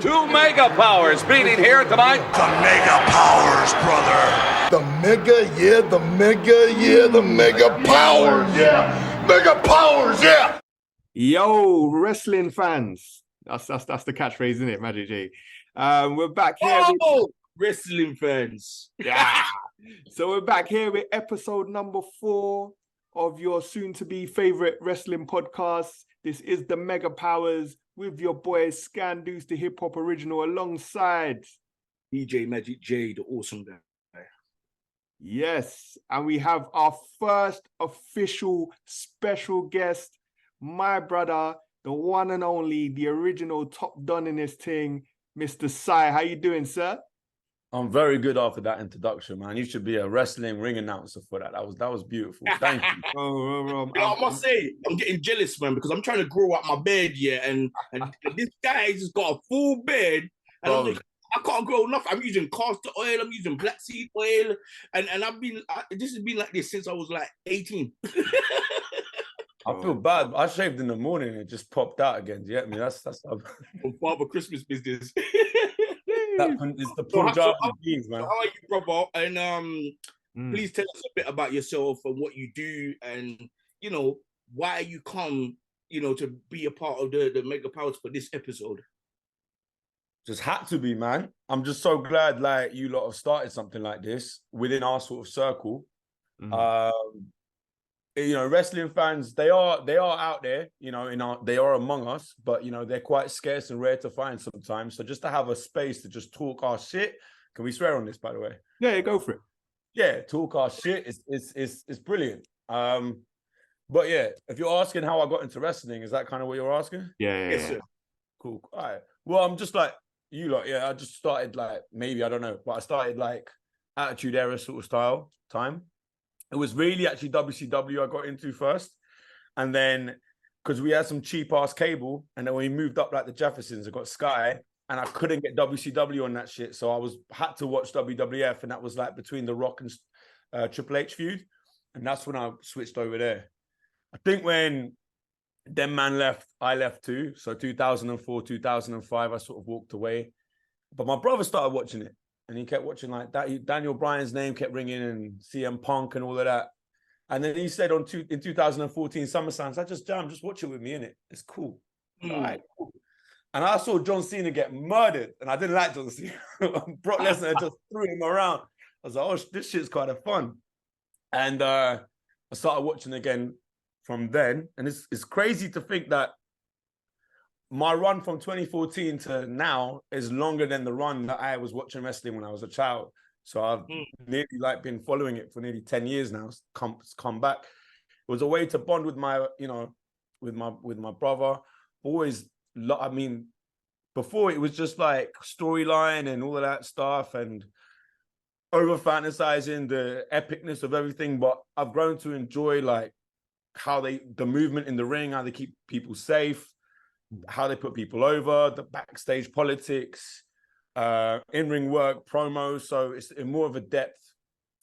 Two mega powers meeting here tonight. The mega powers, brother. The mega powers, yeah. Mega powers, yeah. Yo, wrestling fans. That's the catchphrase, isn't it, Magic J? We're back here. Wrestling fans. Yeah. So we're back here with episode number 4 of your soon-to-be favorite wrestling podcast. This is the Mega Powers with your boy Scandoos, the hip hop original, alongside DJ Magic J, the awesome guy. Yes, and we have our first official special guest, my brother, the one and only, the original top don in this thing, Mr. Sai. How you doing, sir? I'm very good after that introduction, man. You should be a wrestling ring announcer for that. That was beautiful. Thank you. I must say, I'm getting jealous, man, because I'm trying to grow out my beard, yeah, and this guy just got a full beard, and I'm like, I can't grow enough. I'm using castor oil, I'm using black seed oil, and this has been like this since I was like 18. I feel bad. I shaved in the morning and it just popped out again. Do you get me? That's Father Christmas business. That is the Punjabi genes, man. How are you, brother? And please tell us a bit about yourself and what you do, and why you come, to be a part of the Mega Powers for this episode. Just had to be, man. I'm just so glad, like, you lot have started something like this within our sort of circle. Wrestling fans, they are out there, they are among us, but they're quite scarce and rare to find sometimes. So just to have a space to just talk our shit. Can we swear on this, by the way? Yeah, go for it. Yeah, talk our shit is brilliant. But yeah, if you're asking how I got into wrestling, is that kind of what you're asking? Yeah. Yes, sir. Cool. All right. Well, I'm just like you lot. Yeah, I just started like, maybe, I don't know, but I started like Attitude Era sort of style time. It was really actually WCW I got into first. And then, because we had some cheap ass cable, and then when we moved up like the Jeffersons, I got Sky, and I couldn't get WCW on that shit. So had to watch WWF, and that was like between The Rock and Triple H feud. And that's when I switched over there. I think when them man left, I left too. So 2004, 2005, I sort of walked away. But my brother started watching it. And he kept watching like that. Daniel Bryan's name kept ringing, and CM Punk and all of that. And then he said in 2014 SummerSlam, I just watch it with me, innit? It's cool. All right, cool. And I saw John Cena get murdered, and I didn't like John Cena. Brock Lesnar just threw him around. I was like, oh, this shit's kind of fun. And I started watching again from then. And it's crazy to think that my run from 2014 to now is longer than the run that I was watching wrestling when I was a child. So I've nearly been following it for nearly 10 years now. It's come back. It was a way to bond with my, with my brother. Always, I mean, before it was just like storyline and all of that stuff and over fantasizing the epicness of everything. But I've grown to enjoy like how the movement in the ring, how they keep people safe, how they put people over, the backstage politics, in-ring work, promos. So it's more of a depth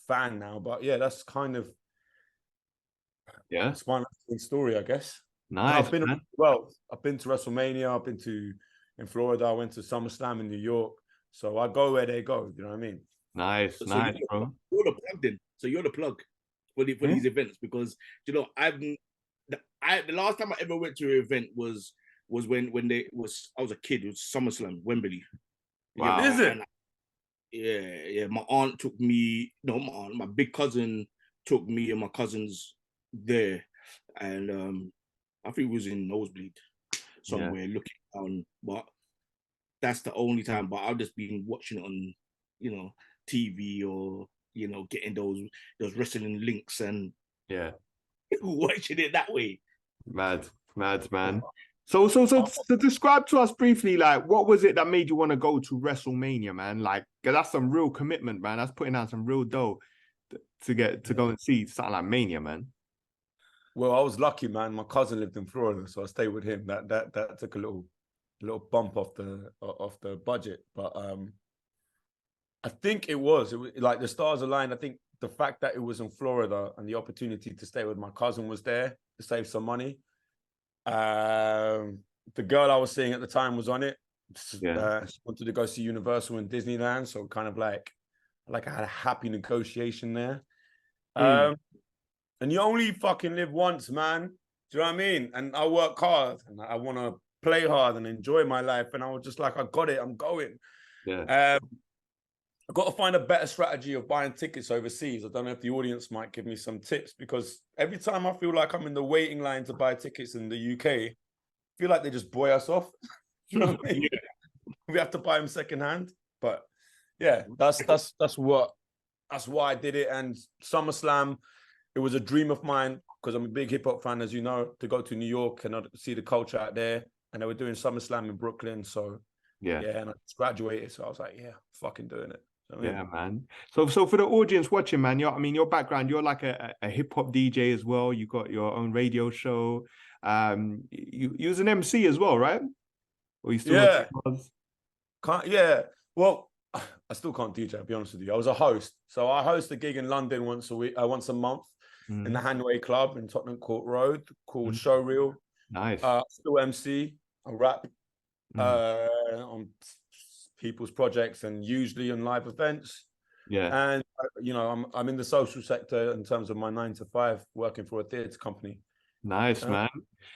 fan now. But yeah, that's kind of it's my story, I guess. Nice. I've been to WrestleMania. I've been in Florida. I went to SummerSlam in New York. So I go where they go. You know what I mean? Nice, So nice, bro. You're the plug then. So you're the plug for these events, because the last time I ever went to an event was when I was a kid. It was SummerSlam, Wembley. Wow. Is it? Yeah. My aunt took me. No, my big cousin took me and my cousins there, and I think it was in Nosebleed somewhere looking down. But that's the only time. But I've just been watching it on, TV or getting those wrestling links and watching it that way. Mad, man. So describe to us briefly, like, what was it that made you want to go to WrestleMania, man? Like, 'cause that's some real commitment, man. That's putting out some real dough to go and see something like Mania, man. Well, I was lucky, man. My cousin lived in Florida, so I stayed with him. That took a little bump off the budget, but I think it was like the stars aligned. I think the fact that it was in Florida and the opportunity to stay with my cousin was there to save some money. The girl I was seeing at the time was on it. She wanted to go see Universal and Disneyland, so kind of like I had a happy negotiation there. And you only fucking live once, man. Do you know what I mean? And I work hard and I want to play hard and enjoy my life. And I was just like, I got it. I'm going. Yeah. I've got to find a better strategy of buying tickets overseas. I don't know if the audience might give me some tips, because every time I feel like I'm in the waiting line to buy tickets in the UK, I feel like they just buoy us off. You know what I mean? We have to buy them secondhand. But yeah, that's why I did it. And SummerSlam, it was a dream of mine because I'm a big hip hop fan, as you know, to go to New York and see the culture out there. And they were doing SummerSlam in Brooklyn. So yeah, and I just graduated. So I was like, yeah, fucking doing it. So, yeah, man. So for the audience watching, man, your background, you're like a hip hop DJ as well. You got your own radio show. You was an MC as well, right? Or you still Well, I still can't DJ, I'll be honest with you. I was a host. So I host a gig in London once a month in the Hanway Club in Tottenham Court Road called Showreel. Nice. Still MC, I rap on people's projects and usually on live events. Yeah. And I'm in the social sector in terms of my 9 to 5, working for a theatre company. Nice, man.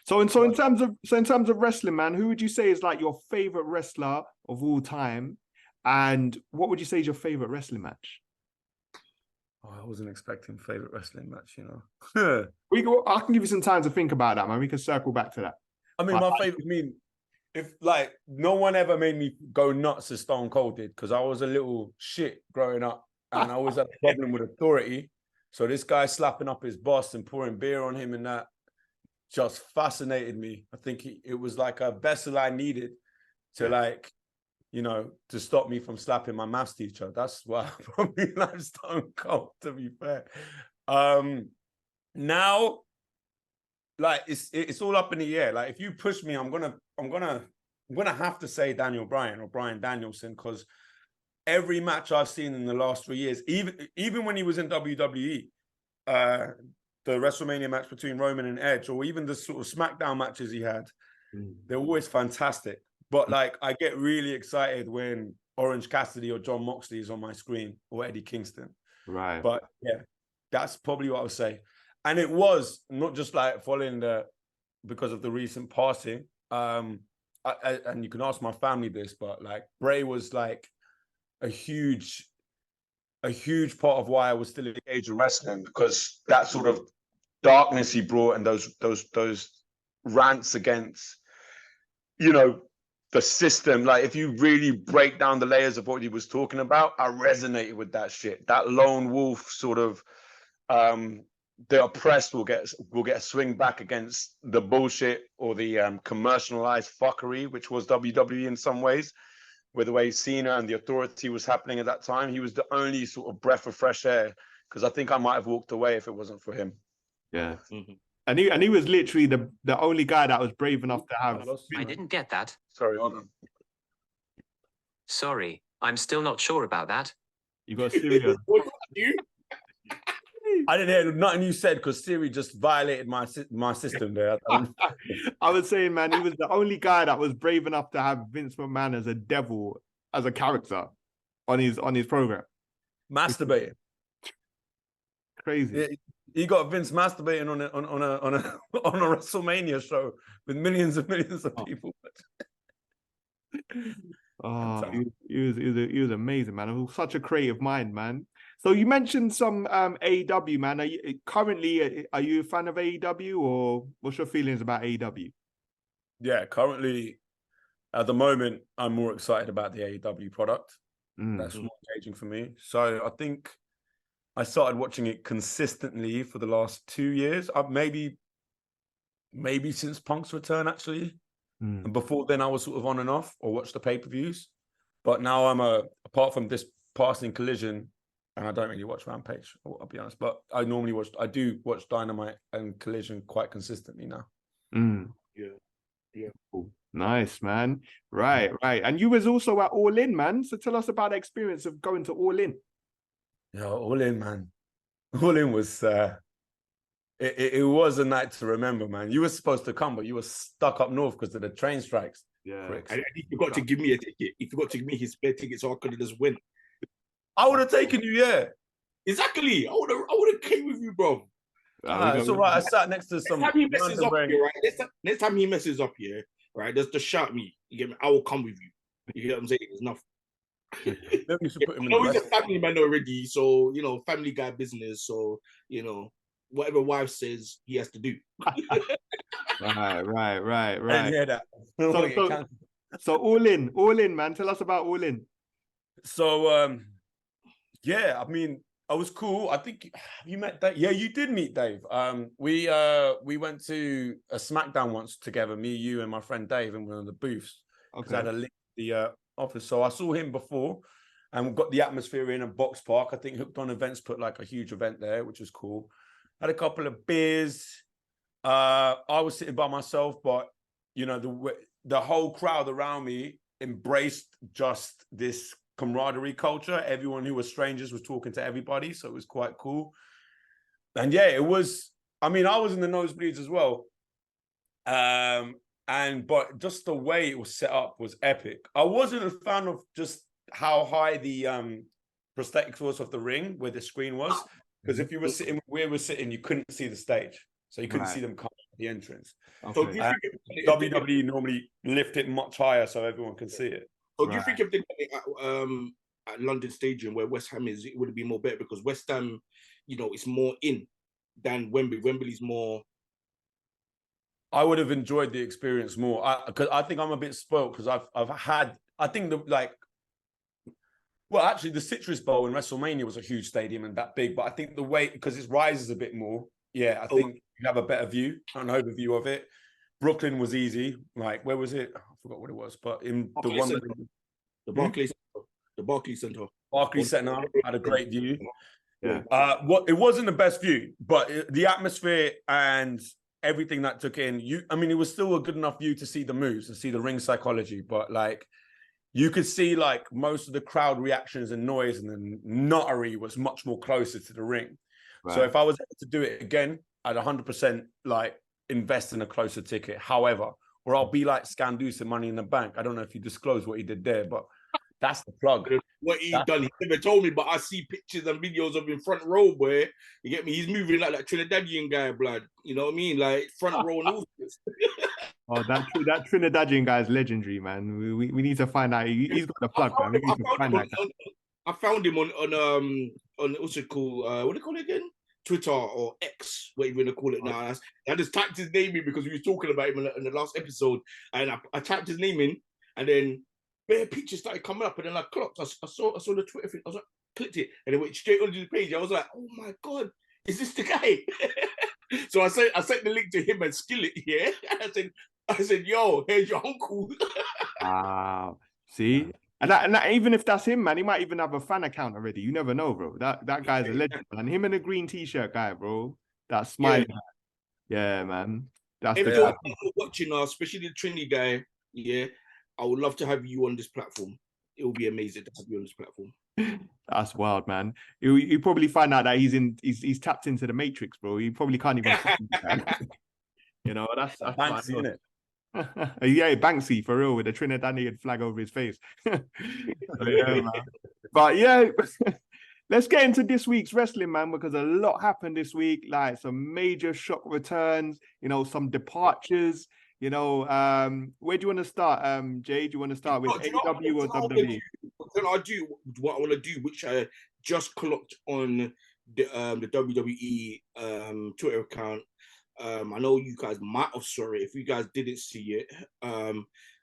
So in terms of wrestling, man, who would you say is like your favorite wrestler of all time? And what would you say is your favorite wrestling match? Oh, I wasn't expecting favorite wrestling match, you know. I can give you some time to think about that, man. We can circle back to that. I mean, my favorite. If like no one ever made me go nuts as Stone Cold did, because I was a little shit growing up, and I always had a problem with authority. So this guy slapping up his boss and pouring beer on him and that just fascinated me. I think it was like a vessel I needed to to stop me from slapping my maths teacher. That's why I probably like Stone Cold, to be fair. Now, like it's all up in the air. Like if you push me, I'm gonna have to say Daniel Bryan or Bryan Danielson, because every match I've seen in the last 3 years, even when he was in WWE, the WrestleMania match between Roman and Edge, or even the sort of SmackDown matches he had, they're always fantastic. But like, I get really excited when Orange Cassidy or John Moxley is on my screen, or Eddie Kingston. Right. But yeah, that's probably what I would say. And it was not just like following because of the recent passing. And you can ask my family this, but like Bray was like a huge part of why I was still engaged in wrestling, because that sort of darkness he brought and those rants against, the system. Like if you really break down the layers of what he was talking about, I resonated with that shit. That lone wolf sort of, the oppressed will get a swing back against the bullshit or the commercialized fuckery, which was WWE in some ways, with the way Cena and the authority was happening at that time. He was the only sort of breath of fresh air, because I think I might have walked away if it wasn't for him. Yeah. And he was literally the only guy that was brave enough to have. I didn't get that. Sorry, hold on. Sorry, I'm still not sure about that. You got Siri. I didn't hear nothing you said, because Siri just violated my system there. I was saying, man, he was the only guy that was brave enough to have Vince McMahon as a devil, as a character on his program. Masturbating. Crazy. Yeah, he got Vince masturbating on a WrestleMania show with millions and millions of people. Oh, he was amazing, man. He was such a creative mind, man. So you mentioned some AEW, man. Are you a fan of AEW, or what's your feelings about AEW? Yeah, currently, at the moment, I'm more excited about the AEW product. That's more engaging for me. So I think I started watching it consistently for the last 2 years. Maybe since Punk's return, actually. And before then, I was sort of on and off, or watched the pay-per-views. But now apart from this passing Collision, and I don't really watch Rampage, I'll be honest, but I do watch Dynamite and Collision quite consistently now. Yeah. Cool. Nice, man. Right. And you was also at All In, man. So tell us about the experience of going to All In. Yeah, All In, man. All In was it was a night to remember, man. You were supposed to come, but you were stuck up north because of the train strikes. Yeah. Pricks. And he forgot to give me a ticket. He forgot to give me his spare ticket so I could have just went. I would have taken you, yeah. Exactly. I would have came with you, bro. It's all right. I sat next to Next some. time he messes up random here, right? Next time he messes up here, right? Just shout me. You get me? I will come with you. You get what I'm saying? It's nothing. Maybe you should put him I in know the he's a rest. family man already, so family guy business. So whatever wife says, he has to do. Right. I didn't hear that. So all in, man. Tell us about all in. So yeah, I mean, I was cool. I think you met Dave. Yeah, you did meet Dave. We went to a SmackDown once together, me, you, and my friend Dave, and we were in the booths. Because I had a link to the office. So I saw him before, and we got the atmosphere in a box park. I think Hooked on Events put like a huge event there, which was cool. Had a couple of beers. I was sitting by myself, but the whole crowd around me embraced just this camaraderie culture. Everyone who was strangers was talking to everybody, so it was quite cool. And yeah, it was. I mean, I was in the nosebleeds as well, but just the way it was set up was epic. I wasn't a fan of just how high the prosthetics was of the ring where the screen was, because if you were sitting where we were sitting, you couldn't see the stage, so you couldn't see them come at the entrance. So do you think WWE normally lift it much higher so everyone can see it. So do you think if they did it at London Stadium where West Ham is, it would be more better because West Ham, it's more in than Wembley. Wembley's more. I would have enjoyed the experience more because I think I'm a bit spoiled because I've had. I think actually the Citrus Bowl in WrestleMania was a huge stadium and that big, but I think the way because it rises a bit more. Yeah, I think you have a better view, an overview of it. Brooklyn was easy. Like, where was it? I forgot what it was, but in the one, the Barclays Center. Barclays Center had a great view. Yeah. It wasn't the best view, but the atmosphere and everything that took in. It was still a good enough view to see the moves and see the ring psychology, but like, you could see like most of the crowd reactions and noise, and the nuttery was much more closer to the ring. Right. So if I was able to do it again, I'd 100% like invest in a closer ticket. However, or I'll be like Scandus in Money in the Bank. I don't know if you disclose what he did there, but that's the plug. What he done, he never told me, but I see pictures and videos of him front row, boy. You get me? He's moving like that Trinidadian guy, blood. You know what I mean? Like front row and all this. Oh, that Trinidadian guy is legendary, man. We need to find out. He's got the plug, man. We need to find that guy. I found him on what's it called? What do they call it again? Twitter or X, whatever you want to call it now. I just typed his name in because we were talking about him in the last episode, and I typed his name in, and then bare pictures started coming up, and then I clocked. I saw the Twitter thing. I was like, clicked it, and it went straight onto the page. I was like, oh my god, is this the guy? So I sent the link to him and Skillet here. I said, yo, here's your uncle. Wow. See? And that, even if that's him, man, he might even have a fan account already. You never know, bro. That guy's a legend, man. Him and the green t-shirt guy, bro. That smile. Yeah, man. That's if the you're guy. watching us, especially the Trini guy, yeah, I would love to have you on this platform. It will be amazing to have you on this platform. That's wild, man. You probably find out that he's tapped into the Matrix, bro. You probably can't even. That's fancy, isn't it? Yeah, Banksy for real with the Trinidadian flag over his face. But yeah, let's get into this week's wrestling, man, because a lot happened this week. Like some major shock returns, some departures. Where do you want to start, Jay? Do you want to start with AEW or WWE? Can I do what I want to do, which I just clocked on the WWE Twitter account. I know you guys might have saw it. If you guys didn't see it,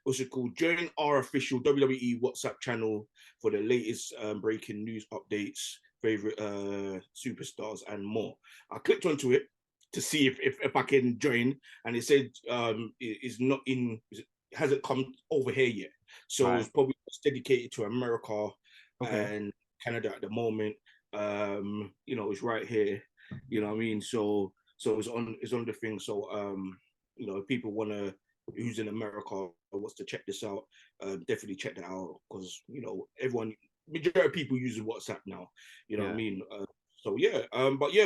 what's it called? Join our official WWE WhatsApp channel for the latest breaking news updates, favorite superstars, and more. I clicked onto it to see if I can join, and it said it hasn't come over here yet. So It's probably just dedicated to America and Canada at the moment. It's right here. You know what I mean? So it's on the thing. So if people who's in America wants to check this out, definitely check that out because majority of people use WhatsApp now. You know what I mean? But yeah,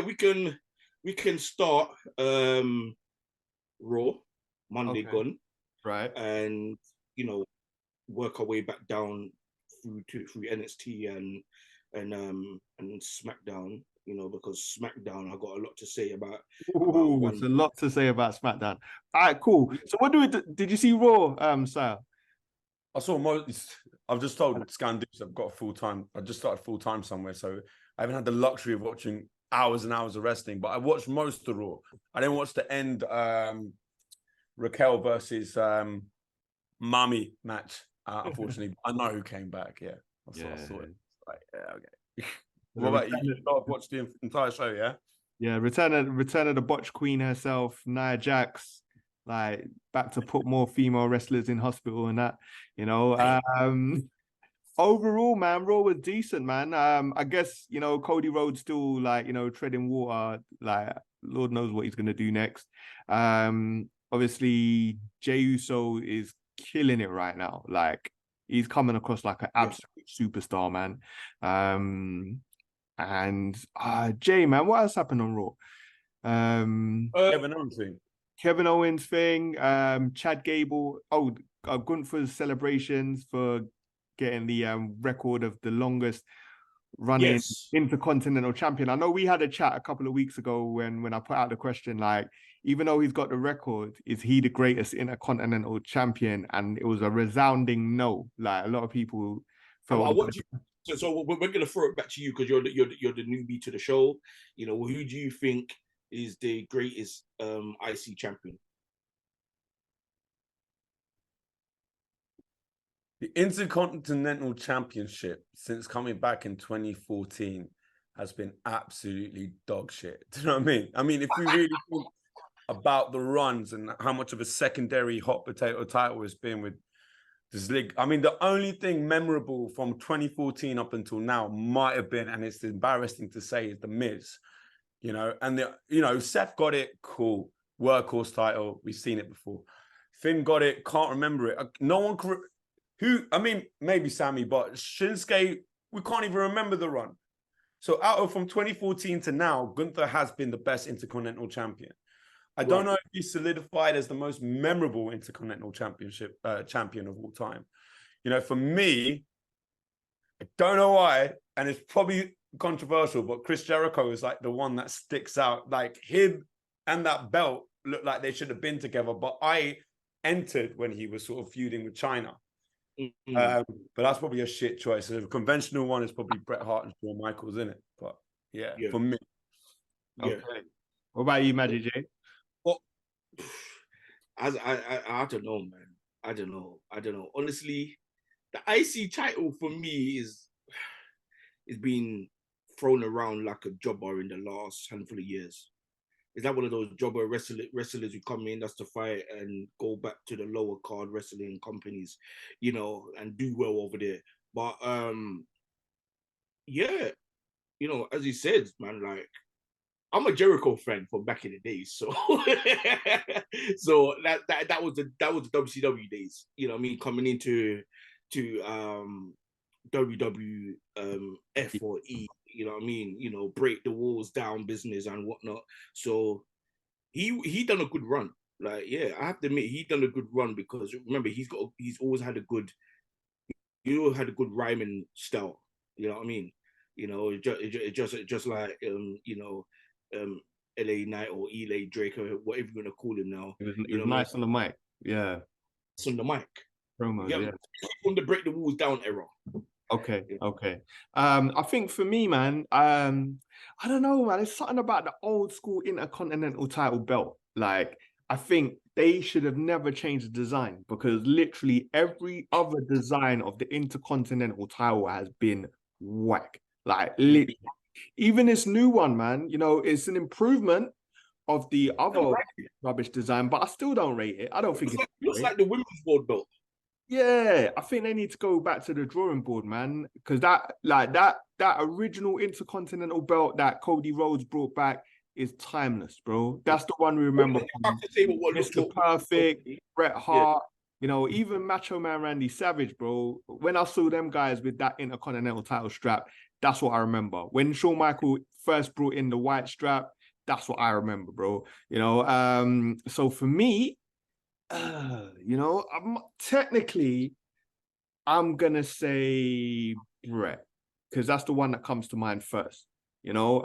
we can start Raw Monday gone. Right. And you know, work our way back down through NXT and SmackDown. You know, because SmackDown, I got a lot to say about Ooh, one. it's a lot to say about SmackDown. All right, cool. So what did you see Raw, Sal? I saw most. I've just told Scandus I've got a full time. I just started full time somewhere, so I haven't had the luxury of watching hours and hours of wrestling. But I watched most of Raw. I didn't watch the end Raquel versus Mami match. Unfortunately, I know who came back. Yeah, I saw it. Like, yeah, okay. What about you? I've watched the entire show. Yeah. Yeah, return of the Botch Queen herself, Nia Jax, like back to put more female wrestlers in hospital and that, you know. Overall, man, Raw was decent, man. I guess, you know, Cody Rhodes still like, you know, treading water, like Lord knows what he's gonna do next. Obviously Jey Uso is killing it right now. Like he's coming across like an absolute superstar, man. And Jay, man, what else happened on Raw? Kevin Owens thing. Kevin Owens thing, Chad Gable, Gunther's celebrations for getting the record of the longest running Intercontinental champion. I know we had a chat a couple of weeks ago when I put out the question, like, even though he's got the record, is he the greatest Intercontinental champion? And it was a resounding no. Like, a lot of people felt... So we're going to throw it back to you because you're the newbie to the show. You know, who do you think is the greatest IC champion? The Intercontinental Championship, since coming back in 2014, has been absolutely dog shit. Do you know what I mean? I mean, if we really think about the runs and how much of a secondary hot potato title it's been with this league, I mean, the only thing memorable from 2014 up until now might have been, and it's embarrassing to say, is the Miz. You know, and Seth got it, cool, workhorse title. We've seen it before. Finn got it, can't remember it. No one could. Maybe Sammy, but Shinsuke, we can't even remember the run. So from 2014 to now, Gunther has been the best Intercontinental champion. I don't know if he's solidified as the most memorable Intercontinental Championship champion of all time. You know, for me, I don't know why, and it's probably controversial, but Chris Jericho is like the one that sticks out. Like him and that belt look like they should have been together, but I entered when he was sort of feuding with China. But that's probably a shit choice. So the conventional one is probably Bret Hart and Shawn Michaels, isn't it? But yeah, for me. Okay. What about you, Magic J? Well, I don't know, man. I don't know. Honestly, the IC title for me is being thrown around like a jobber in the last handful of years. Is that one of those jobber wrestlers who come in, that's to fight and go back to the lower card wrestling companies, you know, and do well over there? But yeah, you know, as he said, man, like I'm a Jericho fan from back in the days, so so that was the WCW days, you know what I mean, coming into WWF or E, you know what I mean, you know, break the walls down business and whatnot. So he done a good run. Like, yeah, I have to admit he done a good run, because remember he's always had a good rhyming style. You know what I mean? You know, it just like you know, LA Knight or Eli Drake or whatever you're gonna call him now. It was nice on the mic. Yeah. It's on the mic. Promos, yeah. From the break the walls down era. Okay. I think for me, man, I don't know, man. It's something about the old school Intercontinental title belt. Like, I think they should have never changed the design, because literally every other design of the Intercontinental title has been whack. Like, literally. Even this new one, man, you know, it's an improvement of the other rubbish design, but I still don't rate it. I don't think it looks like the women's world belt. Yeah, I think they need to go back to the drawing board, man, because that original Intercontinental belt that Cody Rhodes brought back is timeless, bro. That's the one we remember from Mr. Perfect, Bret Hart, you know, even Macho Man Randy Savage, bro. When I saw them guys with that Intercontinental title strap, that's what I remember. When Shawn Michaels first brought in the white strap, that's what I remember, bro. You know, so for me, You know, technically, I'm gonna say Brett because that's the one that comes to mind first. You know,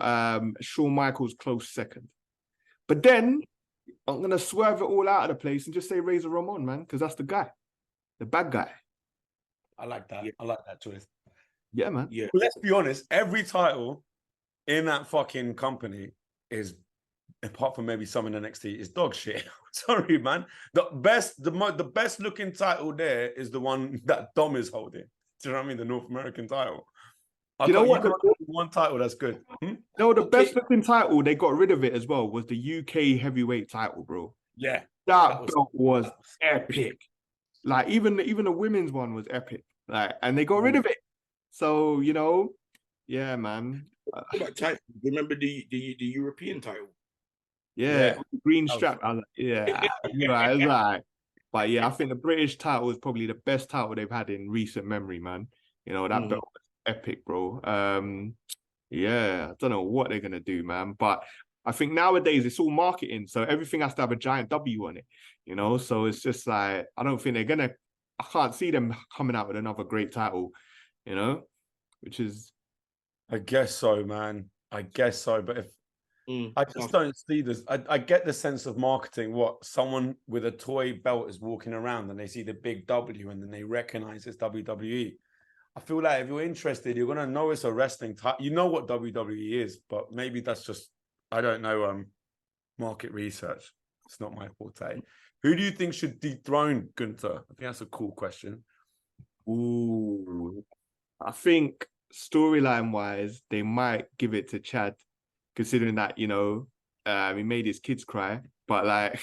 Shawn Michaels close second, but then I'm gonna swerve it all out of the place and just say Razor Ramon, man, because that's the guy, the bad guy. I like that. Yeah. I like that choice. Yeah, man. Yeah. Let's be honest. Every title in that fucking company is, apart from maybe some in NXT, is dog shit. Sorry, man. The best looking title there is the one that Dom is holding. Do you know what I mean? The North American title. You know what? You can't do one title that's good. No, the best looking title, they got rid of it as well, was the UK heavyweight title, bro. Yeah. That belt was epic. Like even the women's one was epic. Like, and they got rid of it. So, you know, yeah, man. What about title? Remember the European title? Yeah, green That was- strap. I was like, yeah, right, it's like, but yeah, I think the British title is probably the best title they've had in recent memory, man. You know, that belt was epic, bro. Yeah, I don't know what they're gonna do, man. But I think nowadays it's all marketing, so everything has to have a giant W on it, you know. So it's just like I don't think I can't see them coming out with another great title, you know, which is I guess so, man. I guess so. But if I just don't see this. I get the sense of marketing. What someone with a toy belt is walking around and they see the big W and then they recognize it's WWE. I feel like if you're interested, you're gonna know it's a wrestling title. You know what WWE is, but maybe that's just I don't know. Market research. It's not my forte. Who do you think should dethrone Gunther? I think that's a cool question. ooh. I think storyline wise, they might give it to Chad, considering that, you know, he made his kids cry. But like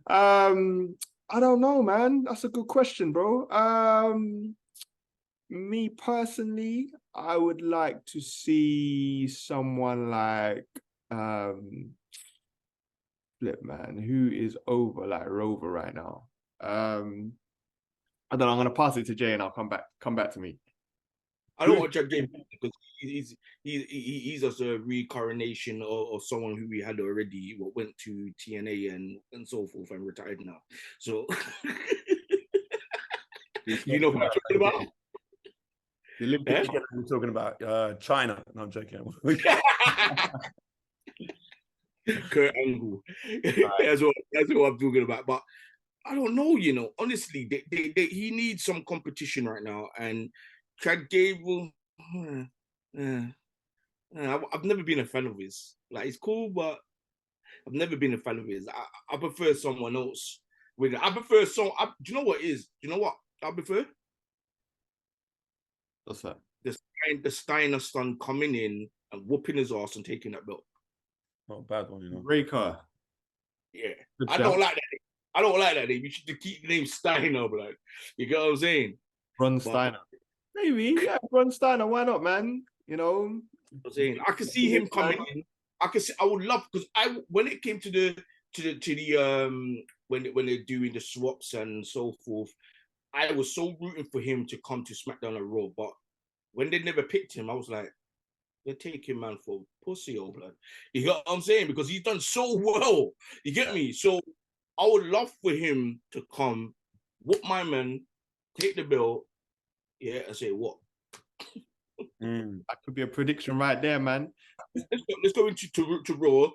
I don't know, man. That's a good question, bro. Me personally, I would like to see someone like flip, man, who is over like Rover right now. I don't know. I'm gonna pass it to Jay and I'll come back to me. I don't want Jack Game because he's just a reincarnation of someone who we had already went to TNA and so forth and retired now. So you know what I'm talking about? The Olympic We're talking about China. No, I'm joking. Kurt Angle. That's what I'm talking about. But I don't know, you know. Honestly, he needs some competition right now. And Chad Gable, I've never been a fan of his. Like, he's cool, but I've never been a fan of his. I prefer someone else. Do you know what it is? Do you know what I prefer? What's that? The Steiner son coming in and whooping his ass and taking that belt. Not a bad one, you know. Breaker. Yeah. Good I shout. don't like that name. I don't like that name. You should keep the name Steiner, blood. You get what I'm saying? Bron Steiner. Maybe, yeah, Bron Steiner. Why not, man? You know, I'm saying I could see him coming in. I would love because when it came to the when they're doing the swaps and so forth, I was so rooting for him to come to SmackDown and Raw. But when they never picked him, I was like, they're taking man for pussy, old blood. You get what I'm saying? Because he's done so well. You get me? So I would love for him to come, whoop my man, take the belt, yeah, and say what? that could be a prediction right there, man. Let's go into Raw.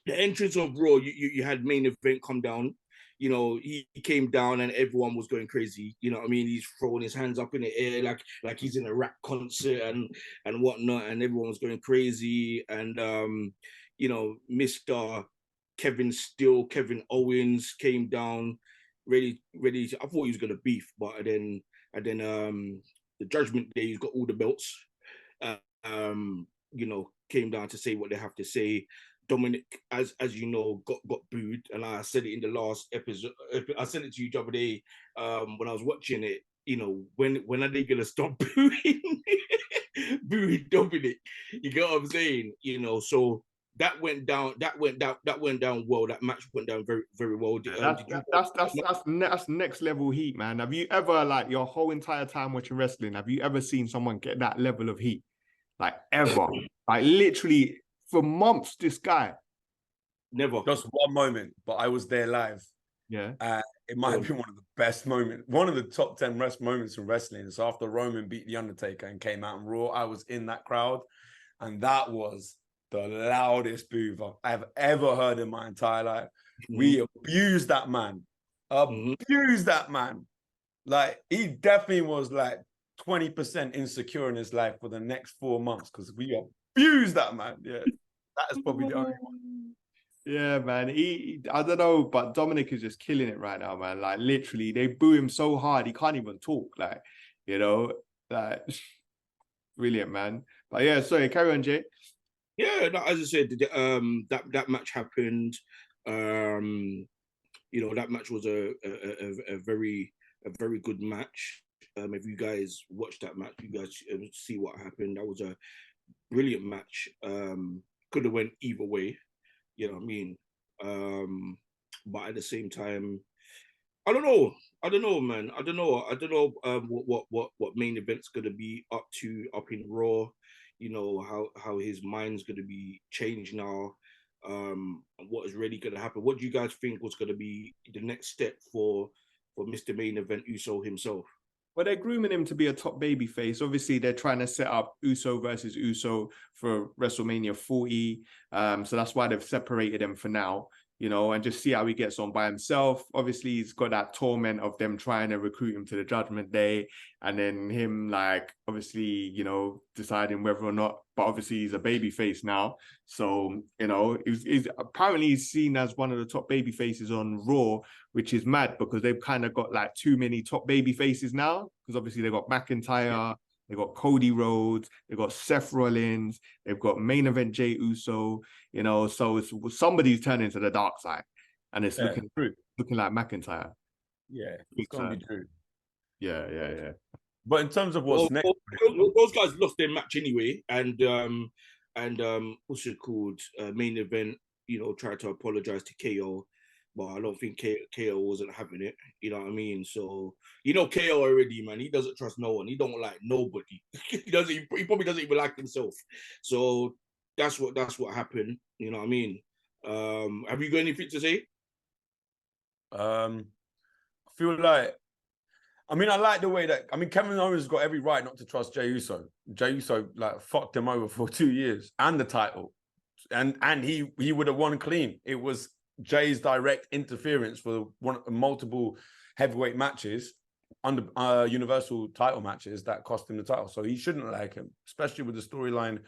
The entrance of Raw, you had main event come down. You know, he came down and everyone was going crazy. You know what I mean? He's throwing his hands up in the air like he's in a rap concert and whatnot, and everyone was going crazy. And you know, Mr. Kevin Owens came down, ready. I thought he was gonna beef, but then the Judgment Day, he's got all the belts. You know, came down to say what they have to say. Dominic, as you know, got booed, and I said it in the last episode. I said it to you the other day when I was watching it. You know, when are they gonna stop booing Dominic? You get what I'm saying? You know, so that went down well. That match went down very, very well. That's next level heat, man. Have you ever, like, your whole entire time watching wrestling, have you ever seen someone get that level of heat? Like, ever? Like, literally for months, this guy Never. Just one moment, but I was there live. Yeah. It might have been one of the best moments, one of the top 10 moments in wrestling. So after Roman beat The Undertaker and came out in Raw, I was in that crowd. And that was the loudest boo I've ever heard in my entire life. We abused that man. Abused that man. Like, he definitely was like 20% insecure in his life for the next 4 months because we abused that man. Yeah. That is probably the only one. Yeah, man. I don't know, but Dominic is just killing it right now, man. Like, literally, they boo him so hard he can't even talk. Like, like brilliant, man. But yeah, sorry, carry on, Jay. Yeah, no, as I said, that match happened. That match was a very good match. If you guys watched that match, you guys see what happened. That was a brilliant match. Could have went either way. You know what I mean? But at the same time, I don't know, man. I don't know what main event's gonna be up in Raw. How his mind's gonna be changed now. What is really gonna happen? What do you guys think was gonna be the next step for Mr. Main Event Uso himself? Well, they're grooming him to be a top baby face. Obviously, they're trying to set up Uso versus Uso for WrestleMania 40. So that's why they've separated him for now, and just see how he gets on by himself. Obviously, he's got that torment of them trying to recruit him to the Judgment Day, and then him, like, obviously, deciding whether or not, but obviously he's a baby face now. So, he's apparently seen as one of the top baby faces on Raw, which is mad because they've kind of got like too many top baby faces now. Because obviously they've got McIntyre, they've got Cody Rhodes, they've got Seth Rollins, they've got Main Event Jey Uso, so it's somebody's turning to the dark side. And it's looking like McIntyre. Yeah, it's gonna be true. Yeah. But in terms of what's next, those guys lost their match anyway, and what's it called? Main Event, tried to apologize to KO, but I don't think KO wasn't having it. You know what I mean? So KO already, man. He doesn't trust no one. He don't like nobody. He probably doesn't even like himself. So that's what happened. You know what I mean? Have you got anything to say? I feel like, I like the way that, Kevin Owens got every right not to trust Jey Uso. Jey Uso like fucked him over for 2 years and the title, and he would have won clean. It was Jay's direct interference for multiple heavyweight matches, under Universal title matches, that cost him the title. So he shouldn't like him, especially with the storyline.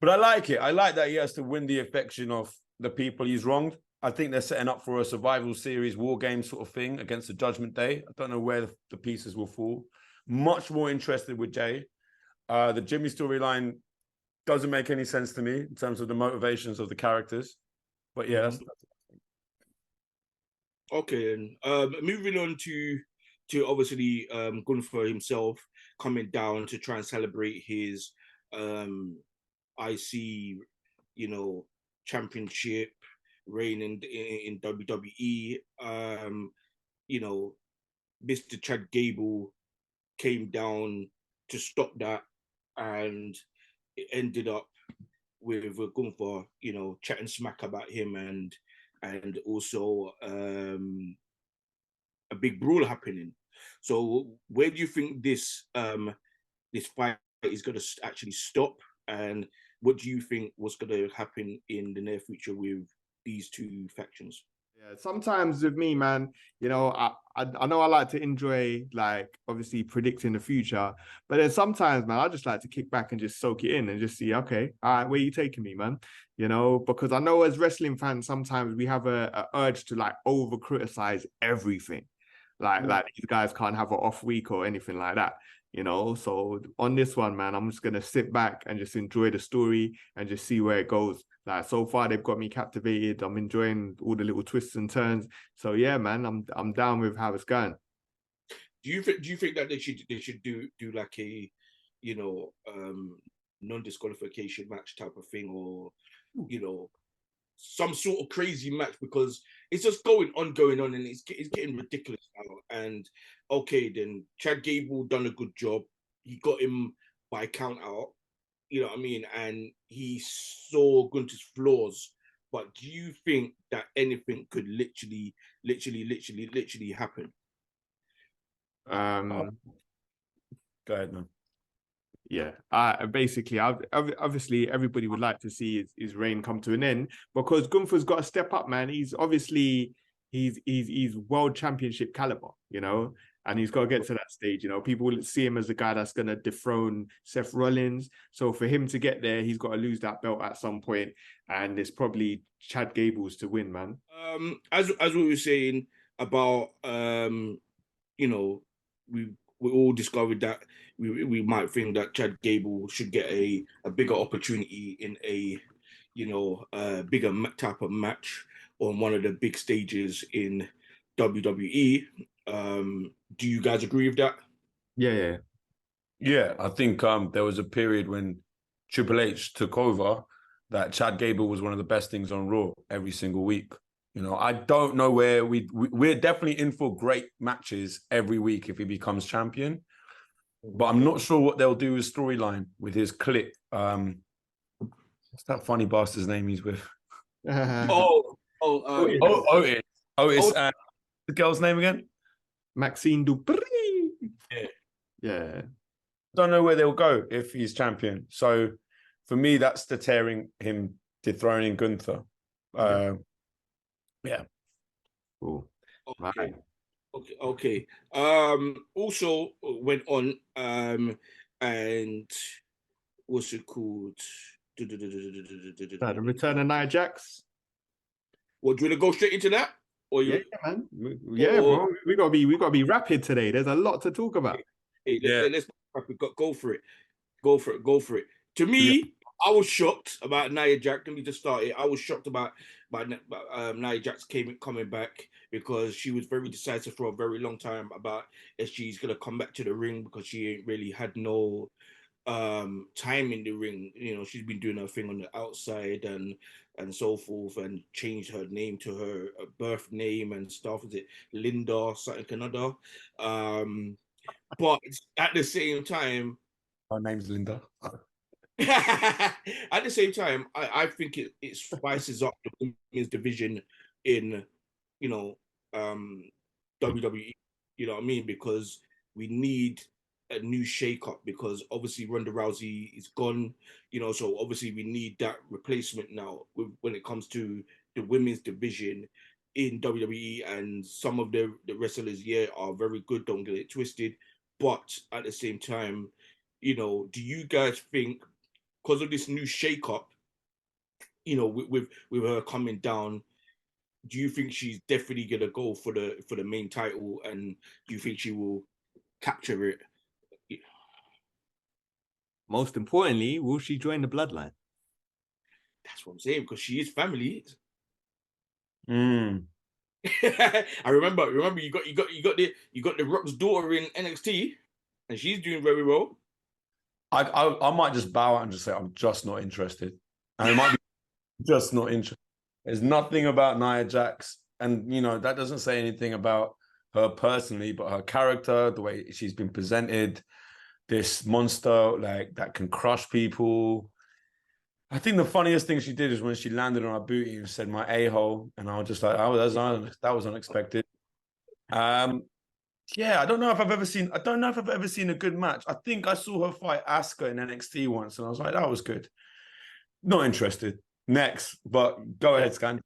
But I like it. I like that he has to win the affection of the people he's wronged. I think they're setting up for a survival series, war game sort of thing against the Judgment Day. I don't know where the pieces will fall. Much more interested with Jay. The Jimmy storyline doesn't make any sense to me in terms of the motivations of the characters. But yeah, that's okay. And moving on to obviously Gunther himself coming down to try and celebrate his IC, championship reign in WWE. Mr. Chad Gable came down to stop that, and it ended up with Gunther, chatting smack about him, and also a big brawl happening. So where do you think this fight is going to actually stop, and what do you think was going to happen in the near future with these two factions? Yeah, sometimes with me, man, I know I like to enjoy, like, obviously predicting the future, but then sometimes, man, I just like to kick back and just soak it in and just see, okay, all right, where you taking me, man? Because I know as wrestling fans, sometimes we have a urge to like over criticize everything. Like these guys can't have an off week or anything like that. So on this one, man, I'm just gonna sit back and just enjoy the story and just see where it goes. Like, so far they've got me captivated. I'm enjoying all the little twists and turns. So yeah, man, I'm down with how it's going. Do you think that they should do like a non-disqualification match type of thing, or some sort of crazy match, because it's just going on, and it's getting ridiculous now. And okay, then Chad Gable done a good job. He got him by count out, you know what I mean? And he saw Gunther's flaws, But do you think that anything could literally happen? Go ahead, man. Yeah, basically, obviously everybody would like to see his reign come to an end because Gunther's got to step up, man. He's obviously he's world championship caliber, you know, and he's got to get to that stage. You know, people will see him as the guy that's gonna dethrone Seth Rollins. So for him to get there, he's got to lose that belt at some point, and it's probably Chad Gable's to win, man. As we were saying about you know, we all discovered that we might think that Chad Gable should get a bigger opportunity in a, you know, bigger type of match on one of the big stages in WWE. Do you guys agree with that? Yeah. Yeah, I think there was a period when Triple H took over that Chad Gable was one of the best things on Raw every single week. You know, I don't know where we're definitely in for great matches every week if he becomes champion, but I'm not sure what they'll do with storyline with his clique. What's that funny bastard's name he's with? Otis. And the girl's name again? Maxine Dupri. Yeah. Don't know where they'll go if he's champion. So for me, that's dethroning Gunther. Yeah. Cool. Okay. Okay. Also went on and what's it called? The return of Nia Jax. Well, do you want to go straight into that? Or you... Yeah, man. Yeah, bro. We gotta be rapid today. There's a lot to talk about. Hey, let's go for it. Go for it. To me, I was shocked about Nia Jax. Let me just start it. I was shocked about Nia Jax coming back because she was very decisive for a very long time about if she's gonna come back to the ring because she ain't really had no time in the ring. You know, she's been doing her thing on the outside and so forth, and changed her name to her birth name and stuff. Is it Linda something another? But at the same time, her name's Linda. At the same time, I think it spices up the women's division in, you know, WWE. You know what I mean? Because we need a new shake-up because obviously Ronda Rousey is gone. You know, so obviously we need that replacement now when it comes to the women's division in WWE. And some of the wrestlers here are very good. Don't get it twisted. But at the same time, you know, do you guys think, because of this new shake-up, you know, with her coming down, do you think she's definitely gonna go for the main title, and do you think she will capture it? Most importantly, will she join the bloodline? That's what I'm saying, because she is family. I remember you got the Rock's daughter in NXT, and she's doing very well. I might just bow out and just say I'm just not interested. And it might be just not interested. There's nothing about Nia Jax, and you know that doesn't say anything about her personally, but her character, the way she's been presented, this monster like that can crush people. I think the funniest thing she did is when she landed on her booty and said "my a-hole," and I was just like, "Oh, that was unexpected." Yeah, I don't know if I've ever seen a good match. I think I saw her fight Asuka in NXT once, and I was like, that was good. Not interested. Next, but go ahead, Scan.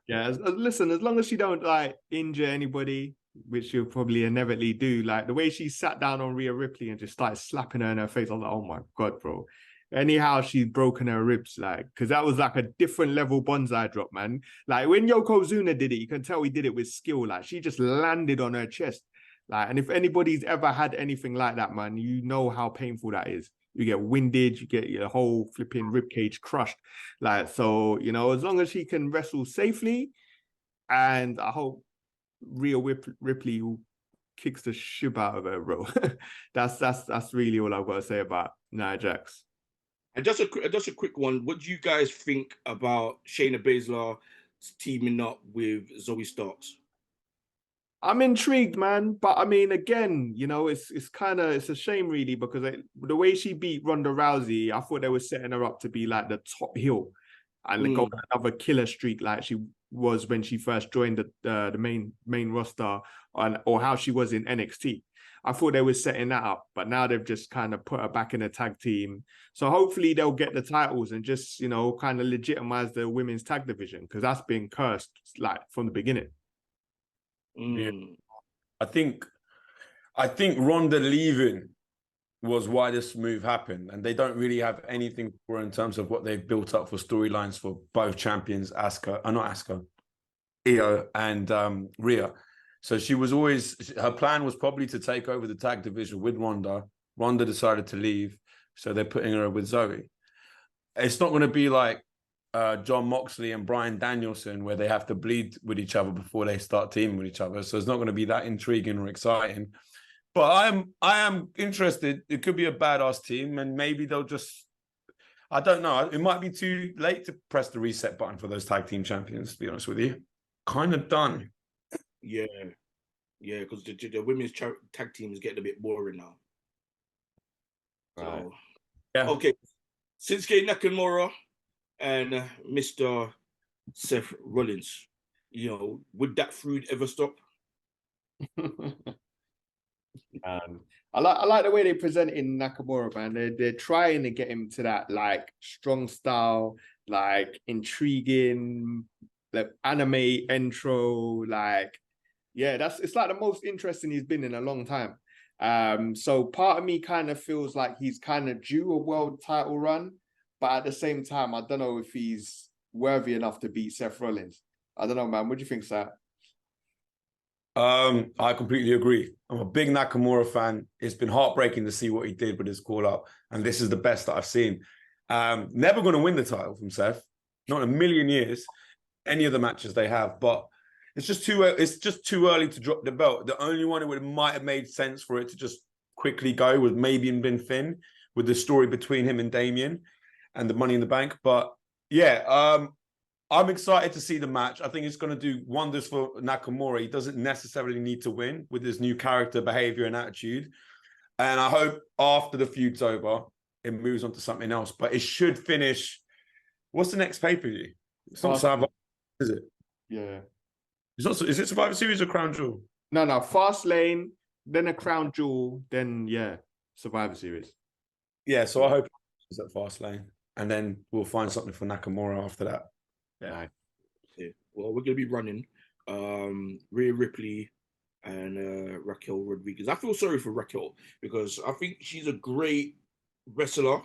Yeah, listen, as long as she don't like injure anybody, which she'll probably inevitably do, like the way she sat down on Rhea Ripley and just started slapping her in her face, I was like, oh my God, bro. Anyhow, she's broken her ribs, like, because that was like a different level bonsai drop, man. Like when Yokozuna did it, you can tell he did it with skill. Like she just landed on her chest. Like, and if anybody's ever had anything like that, man, you know how painful that is. You get winded, you get your whole flipping rib cage crushed. Like, so, you know, as long as she can wrestle safely, and I hope Rhea Ripley who kicks the shit out of her, bro. that's really all I've got to say about Nia Jax. And just a quick one. What do you guys think about Shayna Baszler teaming up with Zoe Starks? I'm intrigued, man. But I mean, again, you know, it's a shame really, because the way she beat Ronda Rousey, I thought they were setting her up to be like the top heel. and go on another killer streak like she was when she first joined the main roster, or how she was in NXT. I thought they were setting that up, but now they've just kind of put her back in a tag team. So hopefully they'll get the titles and just, you know, kind of legitimize the women's tag division, because that's been cursed like from the beginning. Yeah. I think Ronda leaving was why this move happened, and they don't really have anything for her in terms of what they've built up for storylines for both champions, Io and Rhea. So she was always, her plan was probably to take over the tag division with Ronda. Ronda decided to leave, so they're putting her with Zoe. It's not going to be like John Moxley and Bryan Danielson, where they have to bleed with each other before they start teaming with each other. So it's not going to be that intriguing or exciting. But I am interested. It could be a badass team, and maybe they'll just, I don't know. It might be too late to press the reset button for those tag team champions, to be honest with you. Kind of done. Yeah, because the women's tag team is getting a bit boring now. Right. So, yeah. Okay, Shinsuke Nakamura and Mr. Seth Rollins, you know, would that feud ever stop? I like the way they present in Nakamura, man. They're trying to get him to that like strong style, like intriguing, like anime intro, like. Yeah, it's like the most interesting he's been in a long time. So part of me kind of feels like he's kind of due a world title run, but at the same time, I don't know if he's worthy enough to beat Seth Rollins. I don't know, man. What do you think, Seth? I completely agree. I'm a big Nakamura fan. It's been heartbreaking to see what he did with his call-up, and this is the best that I've seen. Never going to win the title from Seth, not in a million years, any of the matches they have, but it's just too early to drop the belt. The only one it might have made sense for it to just quickly go would maybe have been Finn, with the story between him and Damian and the Money in the Bank. But yeah, I'm excited to see the match. I think it's going to do wonders for Nakamura. He doesn't necessarily need to win with his new character, behavior, and attitude. And I hope after the feud's over, it moves on to something else. But it should finish. What's the next pay-per-view? It's not Survivor, is it? Yeah. It's not. Is it Survivor Series or Crown Jewel? No, Fastlane, then a Crown Jewel, then Survivor Series. Yeah, so I hope it's at Fastlane, and then we'll find something for Nakamura after that. Yeah. Well, we're gonna be running Rhea Ripley and Raquel Rodriguez. I feel sorry for Raquel because I think she's a great wrestler.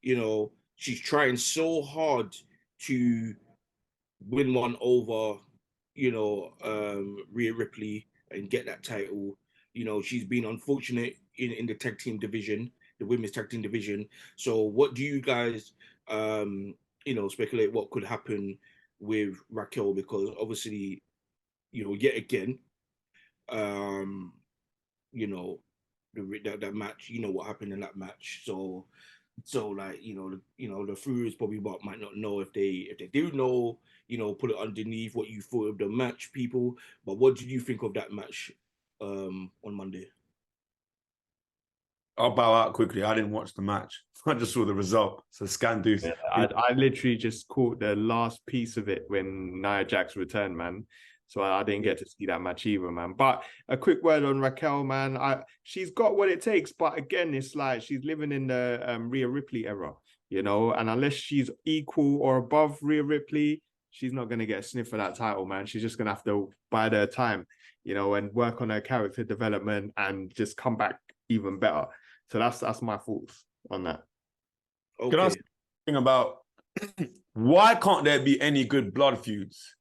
You know, she's trying so hard to win one over, you know, Rhea Ripley and get that title. You know, she's been unfortunate in the tag team division, the women's tag team division. So what do you guys, you know, speculate what could happen with Raquel? Because obviously, you know, yet again, you know, that match, you know what happened in that match. So like, you know, the Furies probably might not know if they do know, you know, put it underneath what you thought of the match, people. But what did you think of that match on Monday? I'll bow out quickly. I didn't watch the match. I just saw the result. So Scandu. Yeah, I literally just caught the last piece of it when Nia Jax returned, man. So I didn't get to see that match either, man. But a quick word on Raquel, man. She's got what it takes, but again, it's like she's living in the Rhea Ripley era, you know. And unless she's equal or above Rhea Ripley, she's not going to get a sniff for that title, man. She's just going to have to bide her time, you know, and work on her character development and just come back even better. So that's my thoughts on that. Okay. Can I ask something about why can't there be any good blood feuds?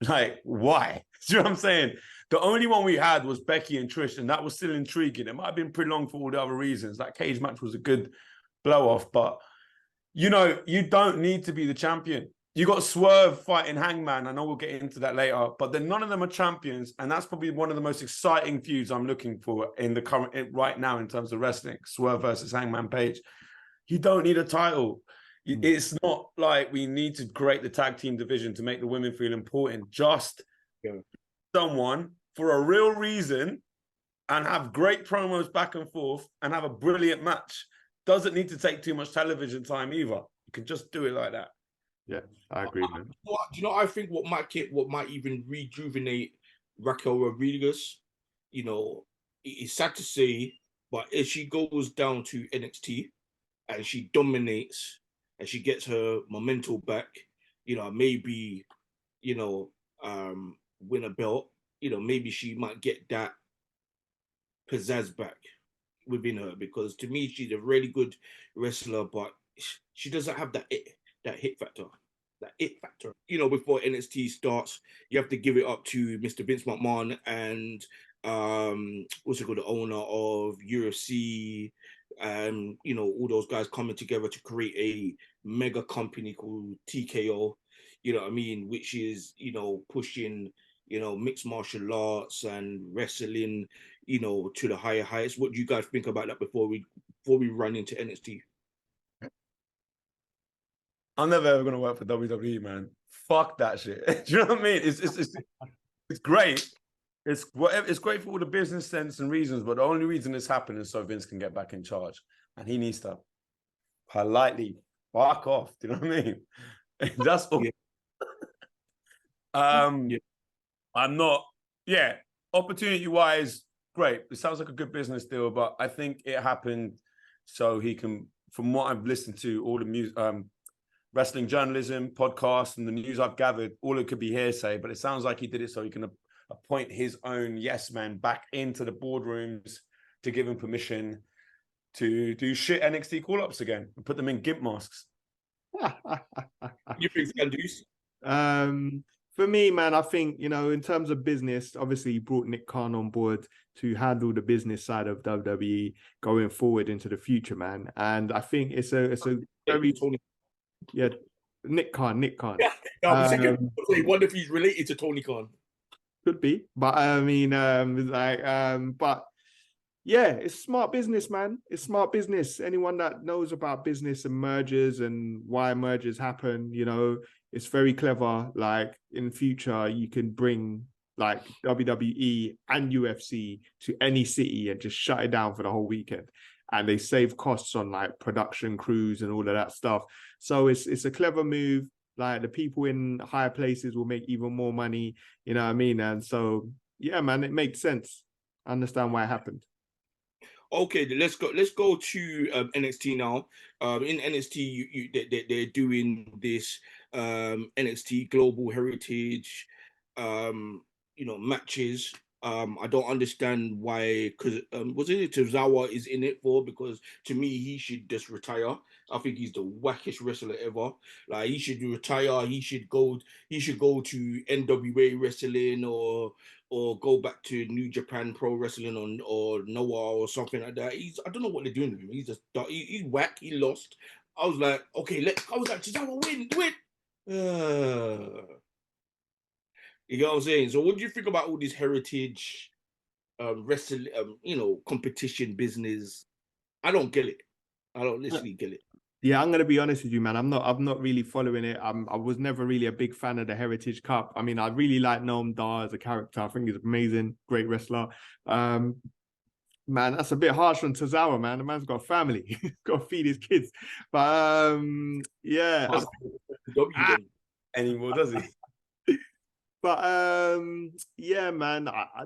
Like, why? Do you know what I'm saying? The only one we had was Becky and Trish, and that was still intriguing. It might have been prolonged for all the other reasons. That cage match was a good blow-off, but, you know, you don't need to be the champion. You got Swerve fighting Hangman. I know we'll get into that later, but then none of them are champions, and that's probably one of the most exciting feuds I'm looking for in the current right now in terms of wrestling. Swerve versus Hangman Page. You don't need a title. It's not like we need to create the tag team division to make the women feel important. Just someone for a real reason and have great promos back and forth and have a brilliant match. Doesn't need to take too much television time either. You can just do it like that. I agree, man. Do you know? I think what might even rejuvenate Raquel Rodriguez. You know, it's sad to say, but if she goes down to NXT and she dominates and she gets her momentum back, you know, maybe, you know, win a belt. You know, maybe she might get that pizzazz back within her, because to me she's a really good wrestler, but she doesn't have that hit factor. That it factor. You know, before NXT starts, you have to give it up to Mr. Vince McMahon and what's it called, the owner of UFC, and you know, all those guys coming together to create a mega company called TKO. You know what I mean? Which is, you know, pushing, you know, mixed martial arts and wrestling, you know, to the higher heights. What do you guys think about that before we run into NXT? I'm never ever gonna work for WWE, man. Fuck that shit. Do you know what I mean? It's great. It's great for all the business sense and reasons, but the only reason it's happening is so Vince can get back in charge, and he needs to politely fuck off. Do you know what I mean? That's all. Yeah. I'm not. Yeah, opportunity wise, great. It sounds like a good business deal, but I think it happened so he can. From what I've listened to, all the music. Wrestling journalism, podcasts, and the news I've gathered, all it could be hearsay, but it sounds like he did it so he can appoint his own yes man back into the boardrooms to give him permission to do shit NXT call-ups again and put them in gimp masks. You think Sandus? For me, man, I think, you know, in terms of business, obviously he brought Nick Khan on board to handle the business side of WWE going forward into the future, man. And I think it's a very Yeah, Nick Khan. Yeah, I wonder if he's related to Tony Khan. Could be, but I mean, but yeah, it's smart business, man. It's smart business. Anyone that knows about business and mergers and why mergers happen, you know, it's very clever. Like in future, you can bring like WWE and UFC to any city and just shut it down for the whole weekend. And they save costs on like production crews and all of that stuff. So it's a clever move. Like the people in higher places will make even more money, you know what I mean? And so, yeah, man, it makes sense. I understand why it happened. Okay, let's go to NXT now. In NXT, they're doing this NXT Global Heritage, you know, matches. I don't understand why, because was it Tozawa is in it for? Because to me, he should just retire. I think he's the wackest wrestler ever. Like he should retire. He should go to NWA wrestling or go back to New Japan Pro Wrestling or Noah or something like that. I don't know what they're doing with him. He's just he's whack. He lost. I was like, okay, Tozawa win. You know what I'm saying? So what do you think about all this heritage wrestling, you know, competition business? I don't get it. I don't literally get it. Yeah, I'm gonna be honest with you, man. I'm not really following it. I was never really a big fan of the Heritage Cup. I mean, I really like Noam Dar as a character. I think he's amazing, great wrestler. Man, that's a bit harsh on Tozawa, man. The man's got a family. He's got to feed his kids. But yeah. Anymore, does he? But yeah, man. I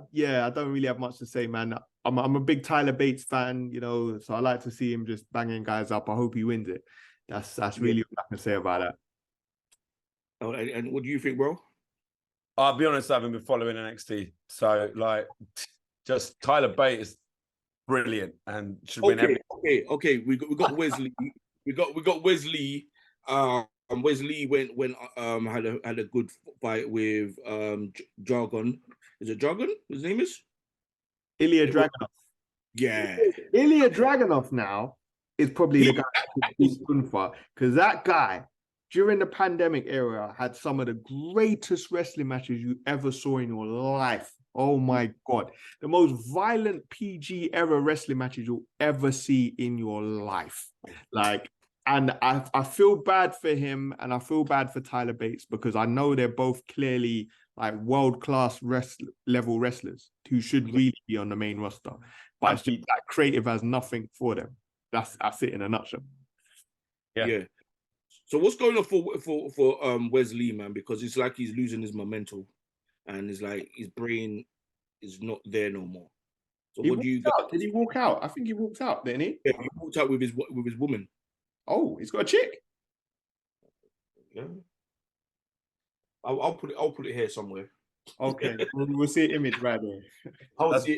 don't really have much to say, man. I'm a big Tyler Bates fan, you know, so I like to see him just banging guys up. I hope he wins it. That's really what I can say about that. Oh, and what do you think, bro? I'll be honest, I haven't been following NXT, so like, just Tyler Bates is brilliant and should win every. Okay. We got Wesley. we got Wesley. Wesley went had a good fight with Dragon. Is it Dragon? His name is Ilya Dragunov. Yeah. Ilya Dragunov now is probably the guy who's Gunther, because that guy during the pandemic era had some of the greatest wrestling matches you ever saw in your life. Oh my God. The most violent PG era wrestling matches you'll ever see in your life. Like, and I feel bad for him and I feel bad for Tyler Bates because I know they're both clearly like world-class level wrestlers who should really be on the main roster. But it's just that creative has nothing for them. That's it in a nutshell. Yeah. So what's going on for Wesley, man? Because it's like he's losing his momentum, and it's like his brain is not there no more. So He what do you walked guys? out. Did he walk out? I think he walked out, didn't he? Yeah, he walked out with his woman. Oh, he's got a chick. Yeah, I'll put it here somewhere. Okay, we'll see an image right there. I'll see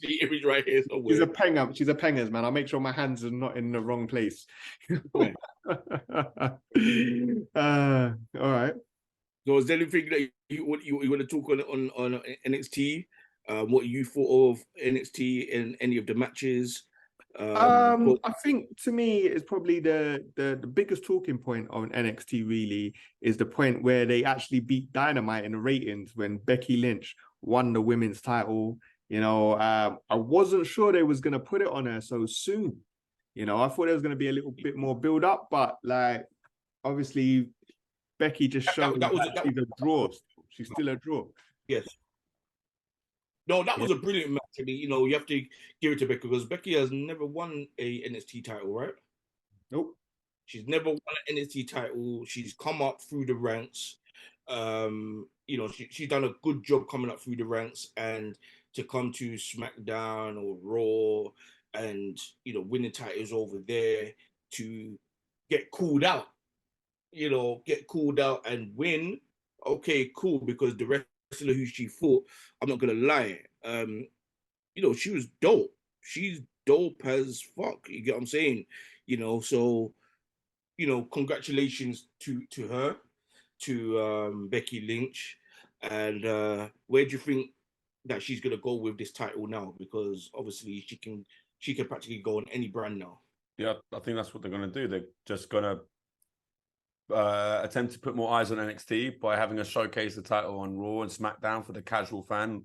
it right here somewhere. She's a penger. She's a pengers, man. I'll make sure my hands are not in the wrong place. All right. So is there anything that you want to talk on NXT? What you thought of NXT in any of the matches? I think to me it's probably the biggest talking point on NXT really is the point where they actually beat Dynamite in the ratings when Becky Lynch won the women's title. You know, I wasn't sure they was gonna put it on her so soon. You know, I thought there was gonna be a little bit more build up, but like obviously Becky just showed that she's a draw. She's still a draw. Yes. No, that was a brilliant match. I mean, you know, you have to give it to Becky because Becky has never won a NXT title, right? Nope. She's never won an NXT title. She's come up through the ranks. You know, she's done a good job coming up through the ranks, and to come to SmackDown or Raw and, you know, winning titles over there to get called out, you know, and win. Okay, cool, because the wrestler who she fought, I'm not gonna lie, you know, she was dope. She's dope as fuck. You get what I'm saying? You know, so, you know, congratulations to her, to Becky Lynch. And where do you think that she's gonna go with this title now? Because obviously she can practically go on any brand now. Yeah, I think that's what they're gonna do. They're just gonna attempt to put more eyes on NXT by having a showcase the title on Raw and SmackDown for the casual fan,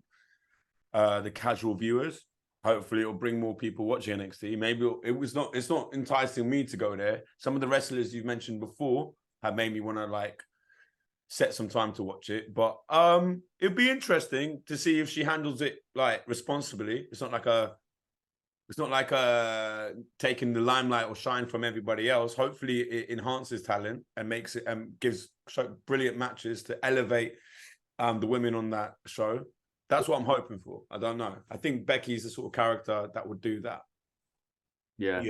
the casual viewers. Hopefully it'll bring more people watching NXT. Maybe it's not enticing me to go there. Some of the wrestlers you've mentioned before have made me want to like set some time to watch it. But it'd be interesting to see if she handles it like responsibly. It's not like taking the limelight or shine from everybody else. Hopefully it enhances talent and makes it gives brilliant matches to elevate the women on that show. That's what I'm hoping for. I don't know. I think Becky's the sort of character that would do that. Yeah.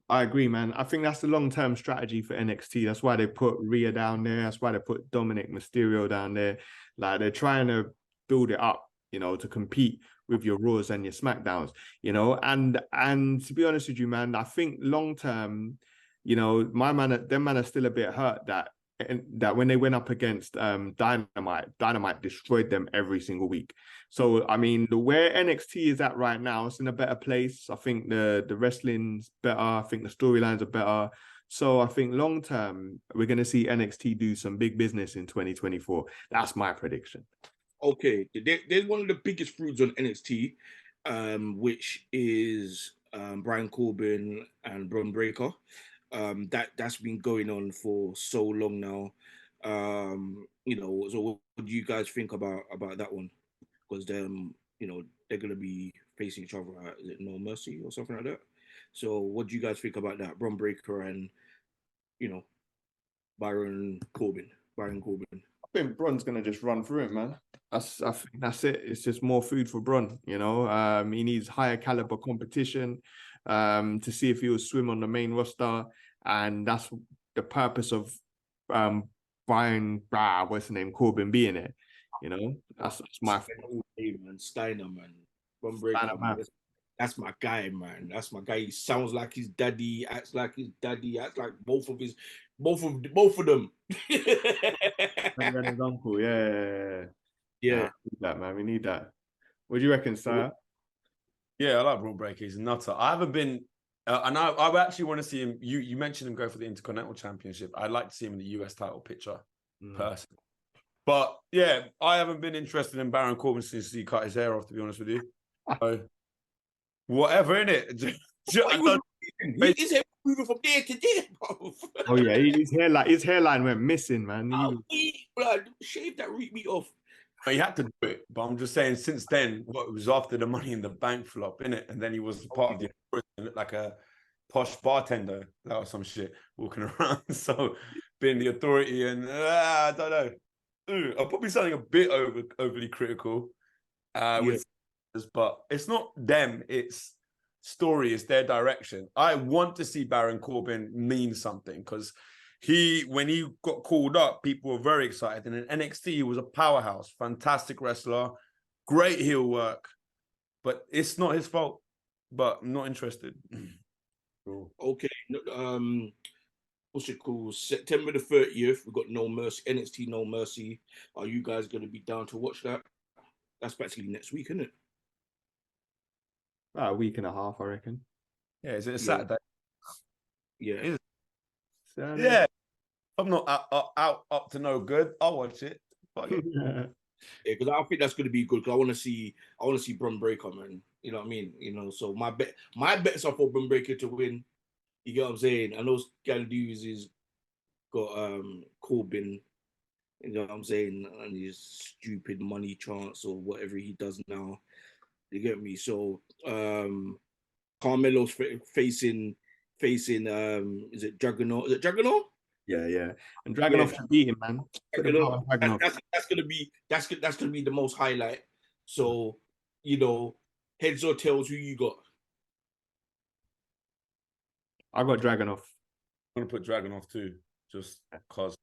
I agree, man. I think that's the long-term strategy for NXT. That's why they put Rhea down there. That's why they put Dominic Mysterio down there. Like they're trying to build it up, you know, to compete with your Raws and your SmackDowns, you know. And to be honest with you, man, I think long-term, you know, them man are still a bit hurt that when they went up against Dynamite destroyed them every single week. So I mean, where NXT is at right now, it's in a better place. I think the wrestling's better. I think the storylines are better. So I think long term, we're going to see NXT do some big business in 2024. That's my prediction. Okay, there's one of the biggest feuds on NXT, which is Brian Corbin and Bron Breakker. That's been going on for so long now. You know, so what do you guys think about that one? Because you know, they're gonna be facing each other at, is it No Mercy or something like that? So what do you guys think about that? Bron Breakker and, you know, Baron Corbin. I think Bron's gonna just run through it, man. I think that's it. It's just more food for Bron, you know. He needs higher caliber competition to see if he will swim on the main roster, and that's the purpose of Brian, what's the name, Corbin being it. You know, that's my Steiner, man. Bron Breakker, that's my guy, man. That's my guy. He sounds like his daddy, acts like his daddy, acts like both of them. and his uncle, yeah. Yeah. Nah, we need that, man. We need that. What do you reckon, sir? Yeah, I like Bron Breakker. He's a nutter. I haven't been, and I actually want to see him. You mentioned him go for the Intercontinental Championship. I'd like to see him in the US title picture, personally. But yeah, I haven't been interested in Baron Corbin since he cut his hair off, to be honest with you. So, whatever, innit? His hair moving from there to there, bro. Oh yeah, his hairline went missing, man. Blood, shave that meat off. He had to do it, but I'm just saying, since then, it was after the Money in the Bank flop, innit? And then he was part of the like a posh bartender or some shit walking around. So being the authority, and I don't know. I'm probably sounding a bit overly critical with, but it's not them. It's story. It's their direction. I want to see Baron Corbin mean something because when he got called up, people were very excited. And in NXT, he was a powerhouse, fantastic wrestler, great heel work. But it's not his fault. But I'm not interested. Cool. Okay. What's it called? September the 30th. We've got No Mercy, NXT No Mercy. Are you guys going to be down to watch that? That's practically next week, isn't it? About a week and a half, I reckon. Yeah, is it a Saturday? Yeah. Saturday. Yeah. I'm not out up to no good. I'll watch it. Fuck it. Yeah, because I think that's going to be good. Because I want to see Bron Breakker, man. You know what I mean? You know, so my bets are for Bron Breakker to win. You get what I'm saying? And those Gallows is got Corbin. You know what I'm saying? And his stupid money chance or whatever he does now. You get me? So Carmelo's facing is it Dragunov? Is it Dragunov? Yeah. And Dragunov should beat him, man. That's gonna be the most highlight. So, you know, heads or tails, who you got? I got Dragunov. I'm gonna put Dragunov too, just cause.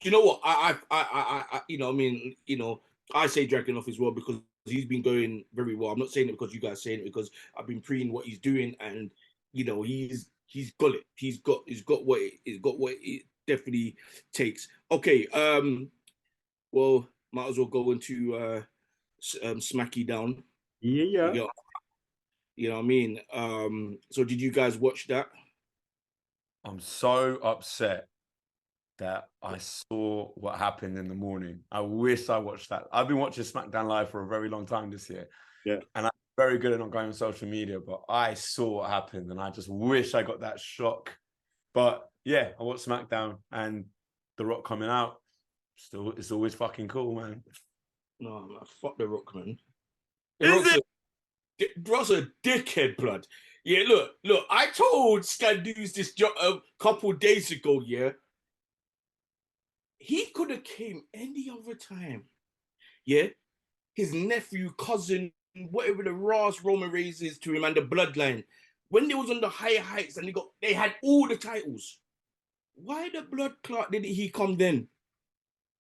You know what? I you know, I mean, you know, I say Dragunov as well because he's been going very well. I'm not saying it because you guys saying it because I've been preing what he's doing, and you know, he's got it. He's got what it definitely takes. Okay, well, might as well go into Smacky Down. Yeah. You know what I mean? So did you guys watch that? I'm so upset that I saw what happened in the morning. I wish I watched that. I've been watching SmackDown Live for a very long time this year. Yeah. And I'm very good at not going on social media, but I saw what happened and I just wish I got that shock. But yeah, I watched SmackDown and The Rock coming out. Still, it's always fucking cool, man. No, fuck The Rock, man. Is Rock's a dickhead, blood. Yeah, look, I told Scandoos this a couple days ago, yeah. He could have came any other time. Yeah? His nephew, cousin, whatever the Ross Roman Reigns is to him and the bloodline. When they was on the higher heights and they had all the titles. Why the blood clot didn't he come then?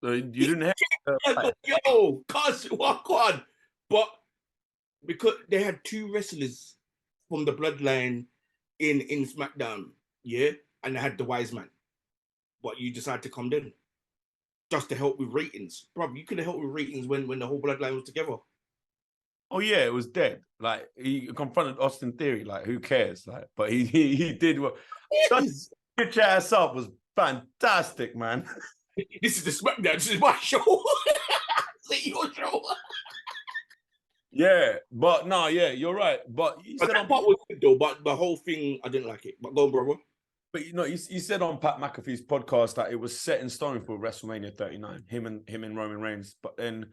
So you didn't have yo, cuz walk on. But because they had two wrestlers from the bloodline in SmackDown, yeah, and they had the Wise Man. But you decided to come then. Just to help with ratings. Bro, you could have helped with ratings when the whole bloodline was together. Oh yeah, it was dead. Like he confronted Austin Theory. Like who cares? Like, but he did what. Yes. Get your ass up was fantastic, man. This is the SmackDown. This is my show. This is your show. Yeah, but no, yeah, you're right. But that part was good though. But the whole thing, I didn't like it. But go on, brother. But you know, he said on Pat McAfee's podcast that it was set in stone for WrestleMania 39, him and Roman Reigns. But then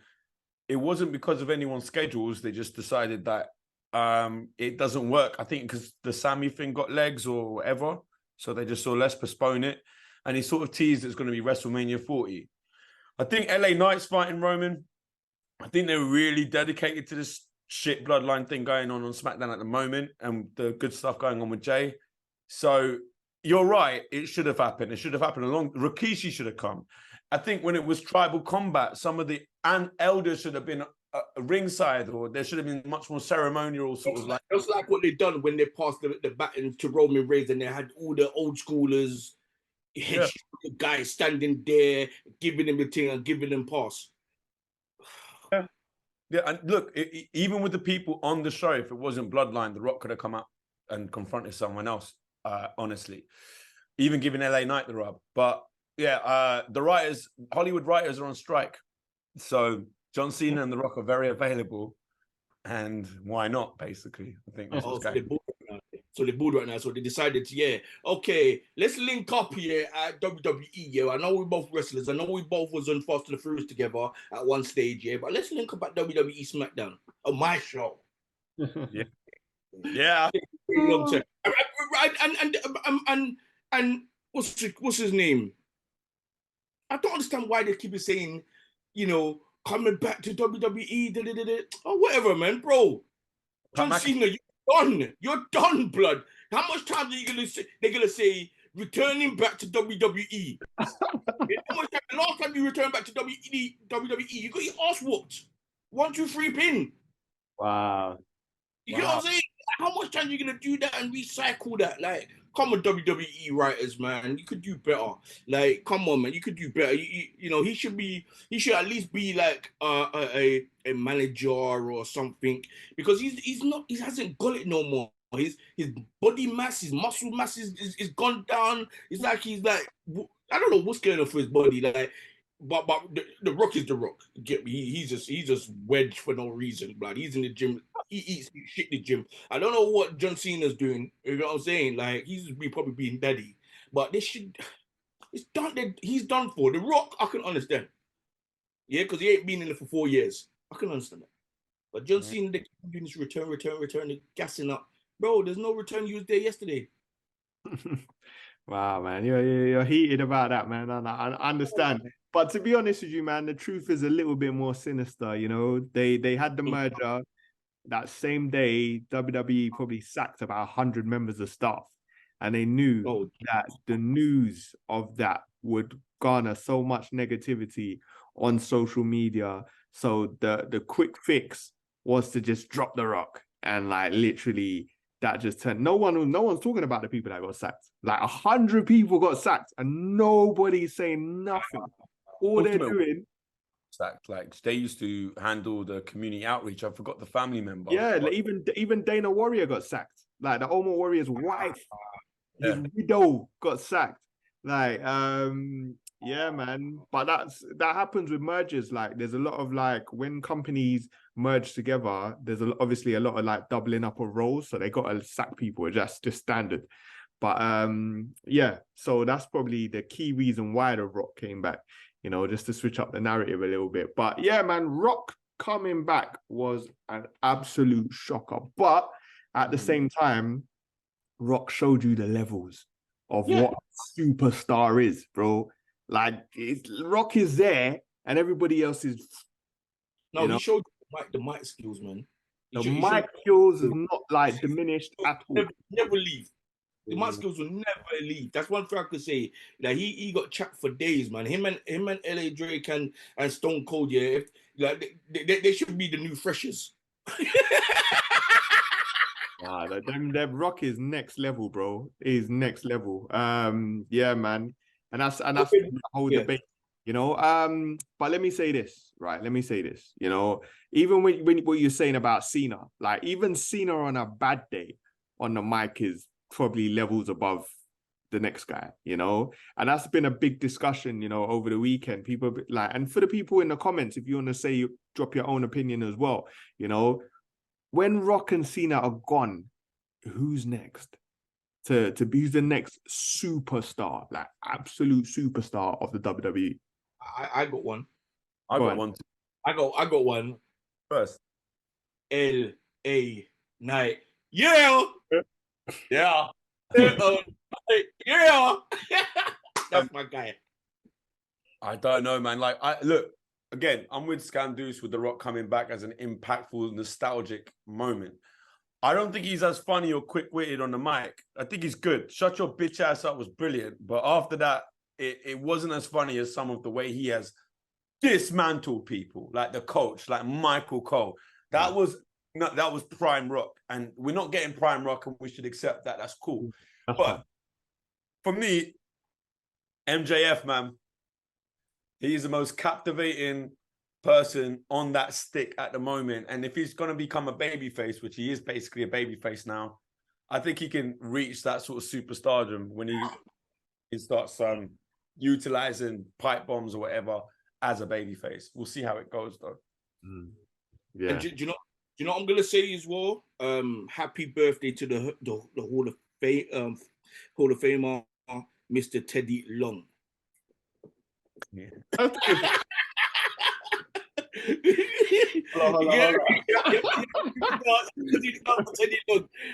it wasn't because of anyone's schedules. They just decided that it doesn't work. I think because the Sammy thing got legs or whatever. So they just saw, let's postpone it. And he sort of teased it's going to be WrestleMania 40. I think LA Knight's fighting Roman. I think they're really dedicated to this shit bloodline thing going on SmackDown at the moment and the good stuff going on with Jay. So you're right. It should have happened. It should have happened Rikishi should have come. I think when it was tribal combat, some of the elders should have been ringside, or there should have been much more ceremonial sort of like. Just like what they done when they passed the baton to Roman Reigns and they had all the old schoolers, guys standing there, giving him the thing and giving them pass. Yeah, and look, even with the people on the show, if it wasn't Bloodline, The Rock could have come out and confronted someone else, honestly. Even giving LA Knight the rub. But yeah, the writers, Hollywood writers are on strike. So John Cena and The Rock are very available. And why not, basically? I think that's what's going on. So they're bored right now. So they decided to, okay, let's link up here at WWE. Yeah, I know we're both wrestlers. I know we both was on Fast and the Furious together at one stage. Yeah, but let's link up at WWE SmackDown on my show. Yeah. Long time. And what's his name? I don't understand why they keep saying, you know, coming back to WWE, or whatever, man, bro. John Cena, you're done, blood. How much time are you gonna say? They're gonna say returning back to WWE. How much time? The last time you returned back to WWE, you got your ass whooped. 1, 2, 3 pin. Wow. You get what I'm saying? How much time are you gonna do that and recycle that? Like, come on, WWE writers, man. You could do better. Like, come on, man. You could do better. You know, he should at least be like a manager or something, because he hasn't got it no more. His body mass, his muscle mass is gone down. It's like he's like, I don't know what's going on for his body. Like, but the Rock is the Rock. Get me? He's just wedged for no reason, blood. He's in the gym. He eats shit in the gym. I don't know what John Cena's doing. You know what I'm saying? Like, he's probably being daddy. But it's done. He's done for. The Rock, I can understand. Yeah, because he ain't been in it for 4 years. I can understand that. But John Cena, they keep doing this return, they're gassing up. Bro, there's no return. You was there yesterday. Wow, man, you're heated about that, man. I understand, but to be honest with you, man, the truth is a little bit more sinister. You know, they had the merger that same day. WWE probably sacked about 100 members of staff, and they knew that the news of that would garner so much negativity on social media. So the quick fix was to just drop The Rock, and like literally. That just turned. No one's talking about the people that got sacked. Like 100 people got sacked, and nobody's saying nothing. All they're doing. Sacked. Like they used to handle the community outreach. I forgot the family member. Yeah, like, even Dana Warrior got sacked. Like the Ultimate Warrior's wife, his widow got sacked. Like, yeah, man. But that happens with mergers. Like, there's a lot of like when companies merge together, there's obviously a lot of like doubling up of roles, so they got to sack people. That's just standard. But yeah, so that's probably the key reason why The Rock came back. You know, just to switch up the narrative a little bit. But yeah, man, Rock coming back was an absolute shocker. But at the same time, Rock showed you the levels of what a superstar is, bro. Like, Rock is there, and everybody else is. No, he showed the mic skills, man. The mic skills is not like diminished at all. Never leave. The mic skills will never leave. That's one thing I could say. Like he got chat for days, man. Him and LA Drake and Stone Cold, yeah. Like they should be the new freshers. Nah, them Rock is next level, bro. Is next level. Yeah, man. And that's the whole debate, you know. But let me say this, right? Let me say this, you know, even when what you're saying about Cena, like even Cena on a bad day on the mic is probably levels above the next guy, you know. And that's been a big discussion, you know, over the weekend. People like, and for the people in the comments, if you want to say, drop your own opinion as well, you know, when Rock and Cena are gone, who's next? To be the next superstar, like absolute superstar of the WWE. I got one. I got one. I got one. First. L.A. Knight. Yeah. Yeah. Yeah. That's my guy. I don't know, man. Like, look, again, I'm with Scam Deuce with The Rock coming back as an impactful, nostalgic moment. I don't think he's as funny or quick-witted on the mic. I think he's good. Shut Your Bitch Ass Up was brilliant. But after that, it wasn't as funny as some of the way he has dismantled people, like the coach, like Michael Cole. That was prime Rock. And we're not getting prime Rock, and we should accept that. That's cool. But for me, MJF, man, he's the most captivating person on that stick at the moment. And if he's going to become a babyface, which he is basically a babyface now, I think he can reach that sort of superstardom when he starts utilizing pipe bombs or whatever as a babyface. We'll see how it goes, though. Yeah. And do you know what I'm gonna say as well? Happy birthday to the Hall of Fame, Hall of Famer, Mr. Teddy Long. Yeah.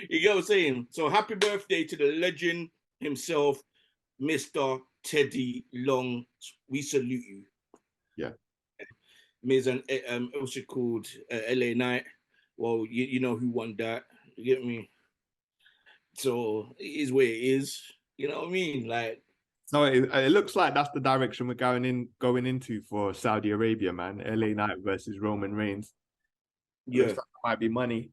You get what I'm saying? So happy birthday to the legend himself, Mr. Teddy Long, we salute you. Yeah. Miz and what's it called? LA Knight. Well, you know who won that. You get me? So it is where it is. You know what I mean? Like, So it looks like that's the direction we're going into for Saudi Arabia, man. LA Knight versus Roman Reigns. yeah, Looks like it might be money.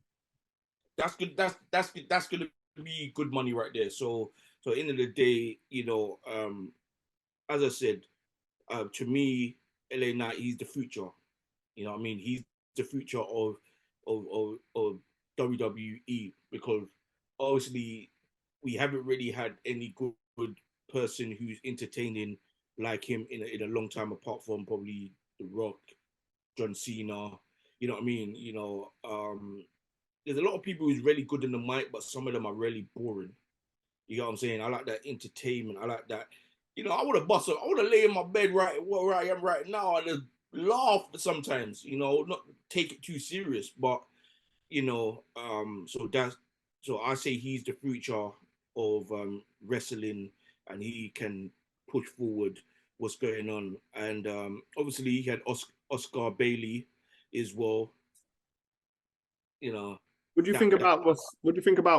that's good. That's gonna be good money right there. So end of the day, you know, as I said, to me, LA Knight, he's the future. You know what I mean? He's the future of WWE, because obviously we haven't really had any good person who's entertaining like him in a long time, apart from probably The Rock, John Cena. You know what I mean? You know, there's a lot of people who's really good in the mic, but some of them are really boring. You know what I'm saying? I like that entertainment. I like that. You know, I would have busted. I would have lay in my bed where I am right now and just laugh sometimes. You know, not take it too serious, but you know, so I say he's the future of wrestling, and he can push forward what's going on. And obviously, he had Oscar Bailey as well. You know, What do you think about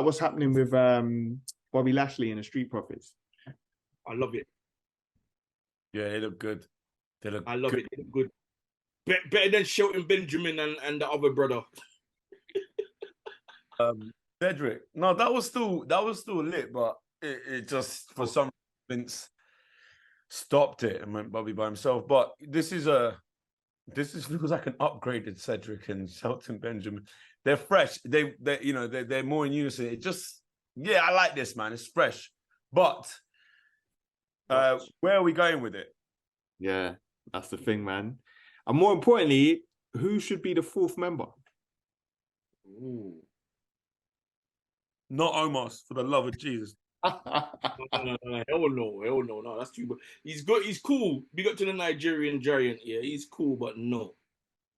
what's happening with Bobby Lashley and the Street Profits? I love it. Yeah, they look good. I love it. They look good. Better than Shelton Benjamin and the other brother. Cedric. No, that was still lit, but it just for some reason stopped it and went Bobby by himself. But this feels like an upgraded Cedric and Shelton Benjamin. They're fresh. They're more in unison. It just, yeah, I like this, man. It's fresh. But where are we going with it? Yeah, that's the thing, man. And more importantly, who should be the fourth member? Ooh. Not Omos, for the love of Jesus. No, hell no, that's too. He's good. He's cool. Big up to the Nigerian giant. Yeah, he's cool, but no.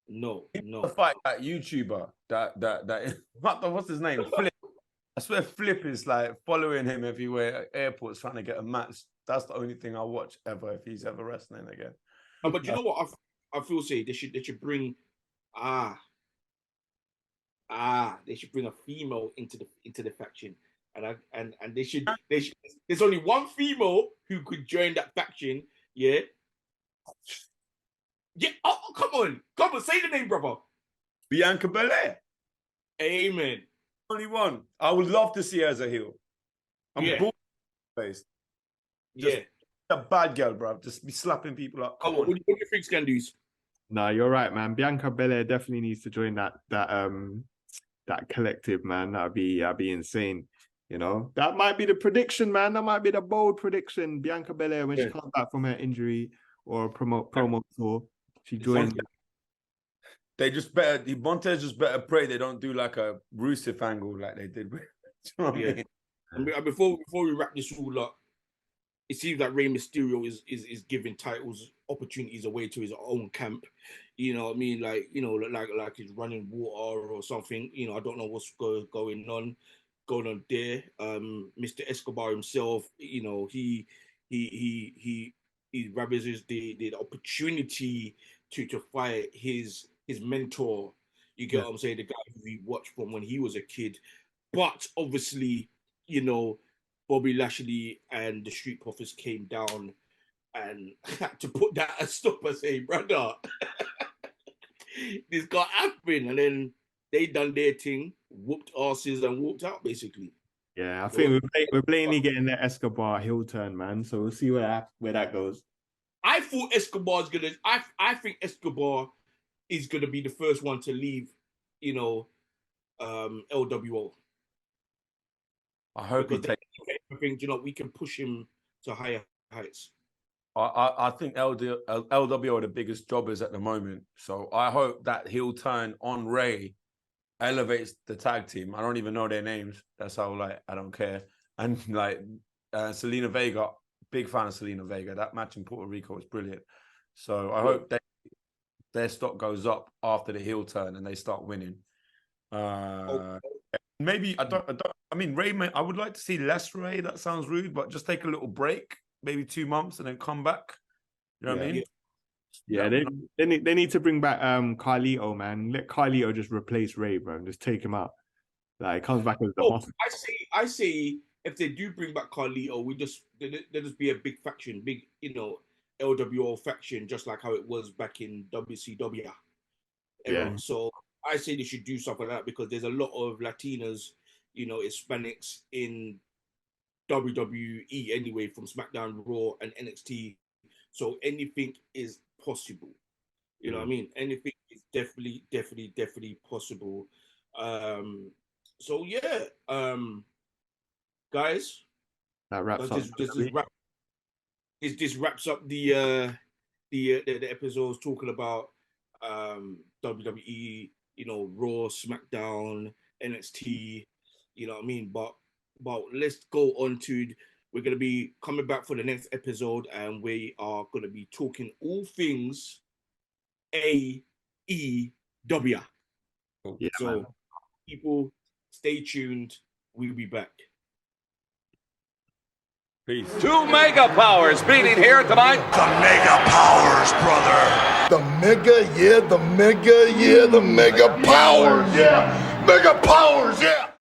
The fight that YouTuber that what's his name? Flip. I swear Flip is like following him everywhere at airports trying to get a match. That's the only thing I'll watch ever if he's ever wrestling again. But you know what I feel say they should bring they should bring a female into the faction. And they should there's only one female who could join that faction, yeah. Yeah, come on, say the name, brother. Bianca Belair. Amen. Only one. I would love to see her as a heel. I'm bored faced. Yeah. A bad girl, bro. Just be slapping people up. Come on. What do you think, Scandus? No, you're right, man. Bianca Belair definitely needs to join that collective, man. That'd be insane. You know, that might be the prediction, man. That might be the bold prediction. Bianca Belair, when she comes back from her injury or promo tour, she joins. They just better. The Montez just better pray they don't do like a Rusev angle like they did with. Do you know what I mean? And before we wrap this all up, it seems like Rey Mysterio is giving titles opportunities away to his own camp. You know what I mean? Like, you know, like he's running water or something. You know, I don't know what's going on there. Mr. Escobar himself, you know, he ravages the opportunity to fight his mentor. You get what I'm saying? The guy who he watched from when he was a kid. But obviously, you know, Bobby Lashley and the Street Profits came down and had to put that a stop and say, brother, this got happened. And then they done their thing, whooped asses and walked out, basically. Yeah, I think we're blatantly getting the Escobar heel turn, man. So we'll see where that goes. I thought Escobar's gonna. I think Escobar is gonna be the first one to leave. You know, LWO. I hope he takes. I think, you know, we can push him to higher heights. I think LWO are the biggest jobbers at the moment. So I hope that heel turn on Ray elevates the tag team. I don't even know their names. That's how, like, I don't care. And like Selena Vega, big fan of Selena Vega. That match in Puerto Rico was brilliant. So I hope their stock goes up after the heel turn and they start winning. Maybe I mean, Ray. I would like to see less Ray. That sounds rude, but just take a little break maybe 2 months, and then come back. You know what I mean? Yeah, they need to bring back Carlito, man. Let Carlito just replace Ray, bro, and just take him out. Like, it comes back as the muscle. I say if they do bring back Carlito, there just be a big faction, big, LWO faction, just like how it was back in WCW. Yeah. So I say they should do something like that, because there's a lot of Latinas, Hispanics in WWE anyway, from SmackDown, Raw, and NXT. So anything is possible. You know what I mean? Anything is definitely possible. So yeah, guys, that wraps up. This wraps up the episodes talking about WWE, Raw, SmackDown, NXT. You know what I mean? But let's go on to. We're going to be coming back for the next episode, and we are going to be talking all things AEW. Yeah, so, man. people, stay tuned. We'll be back. Peace. Two mega powers meeting here tonight. The Mega Powers, brother. The mega, yeah, the mega, yeah, the mega powers, yeah. Mega powers, yeah.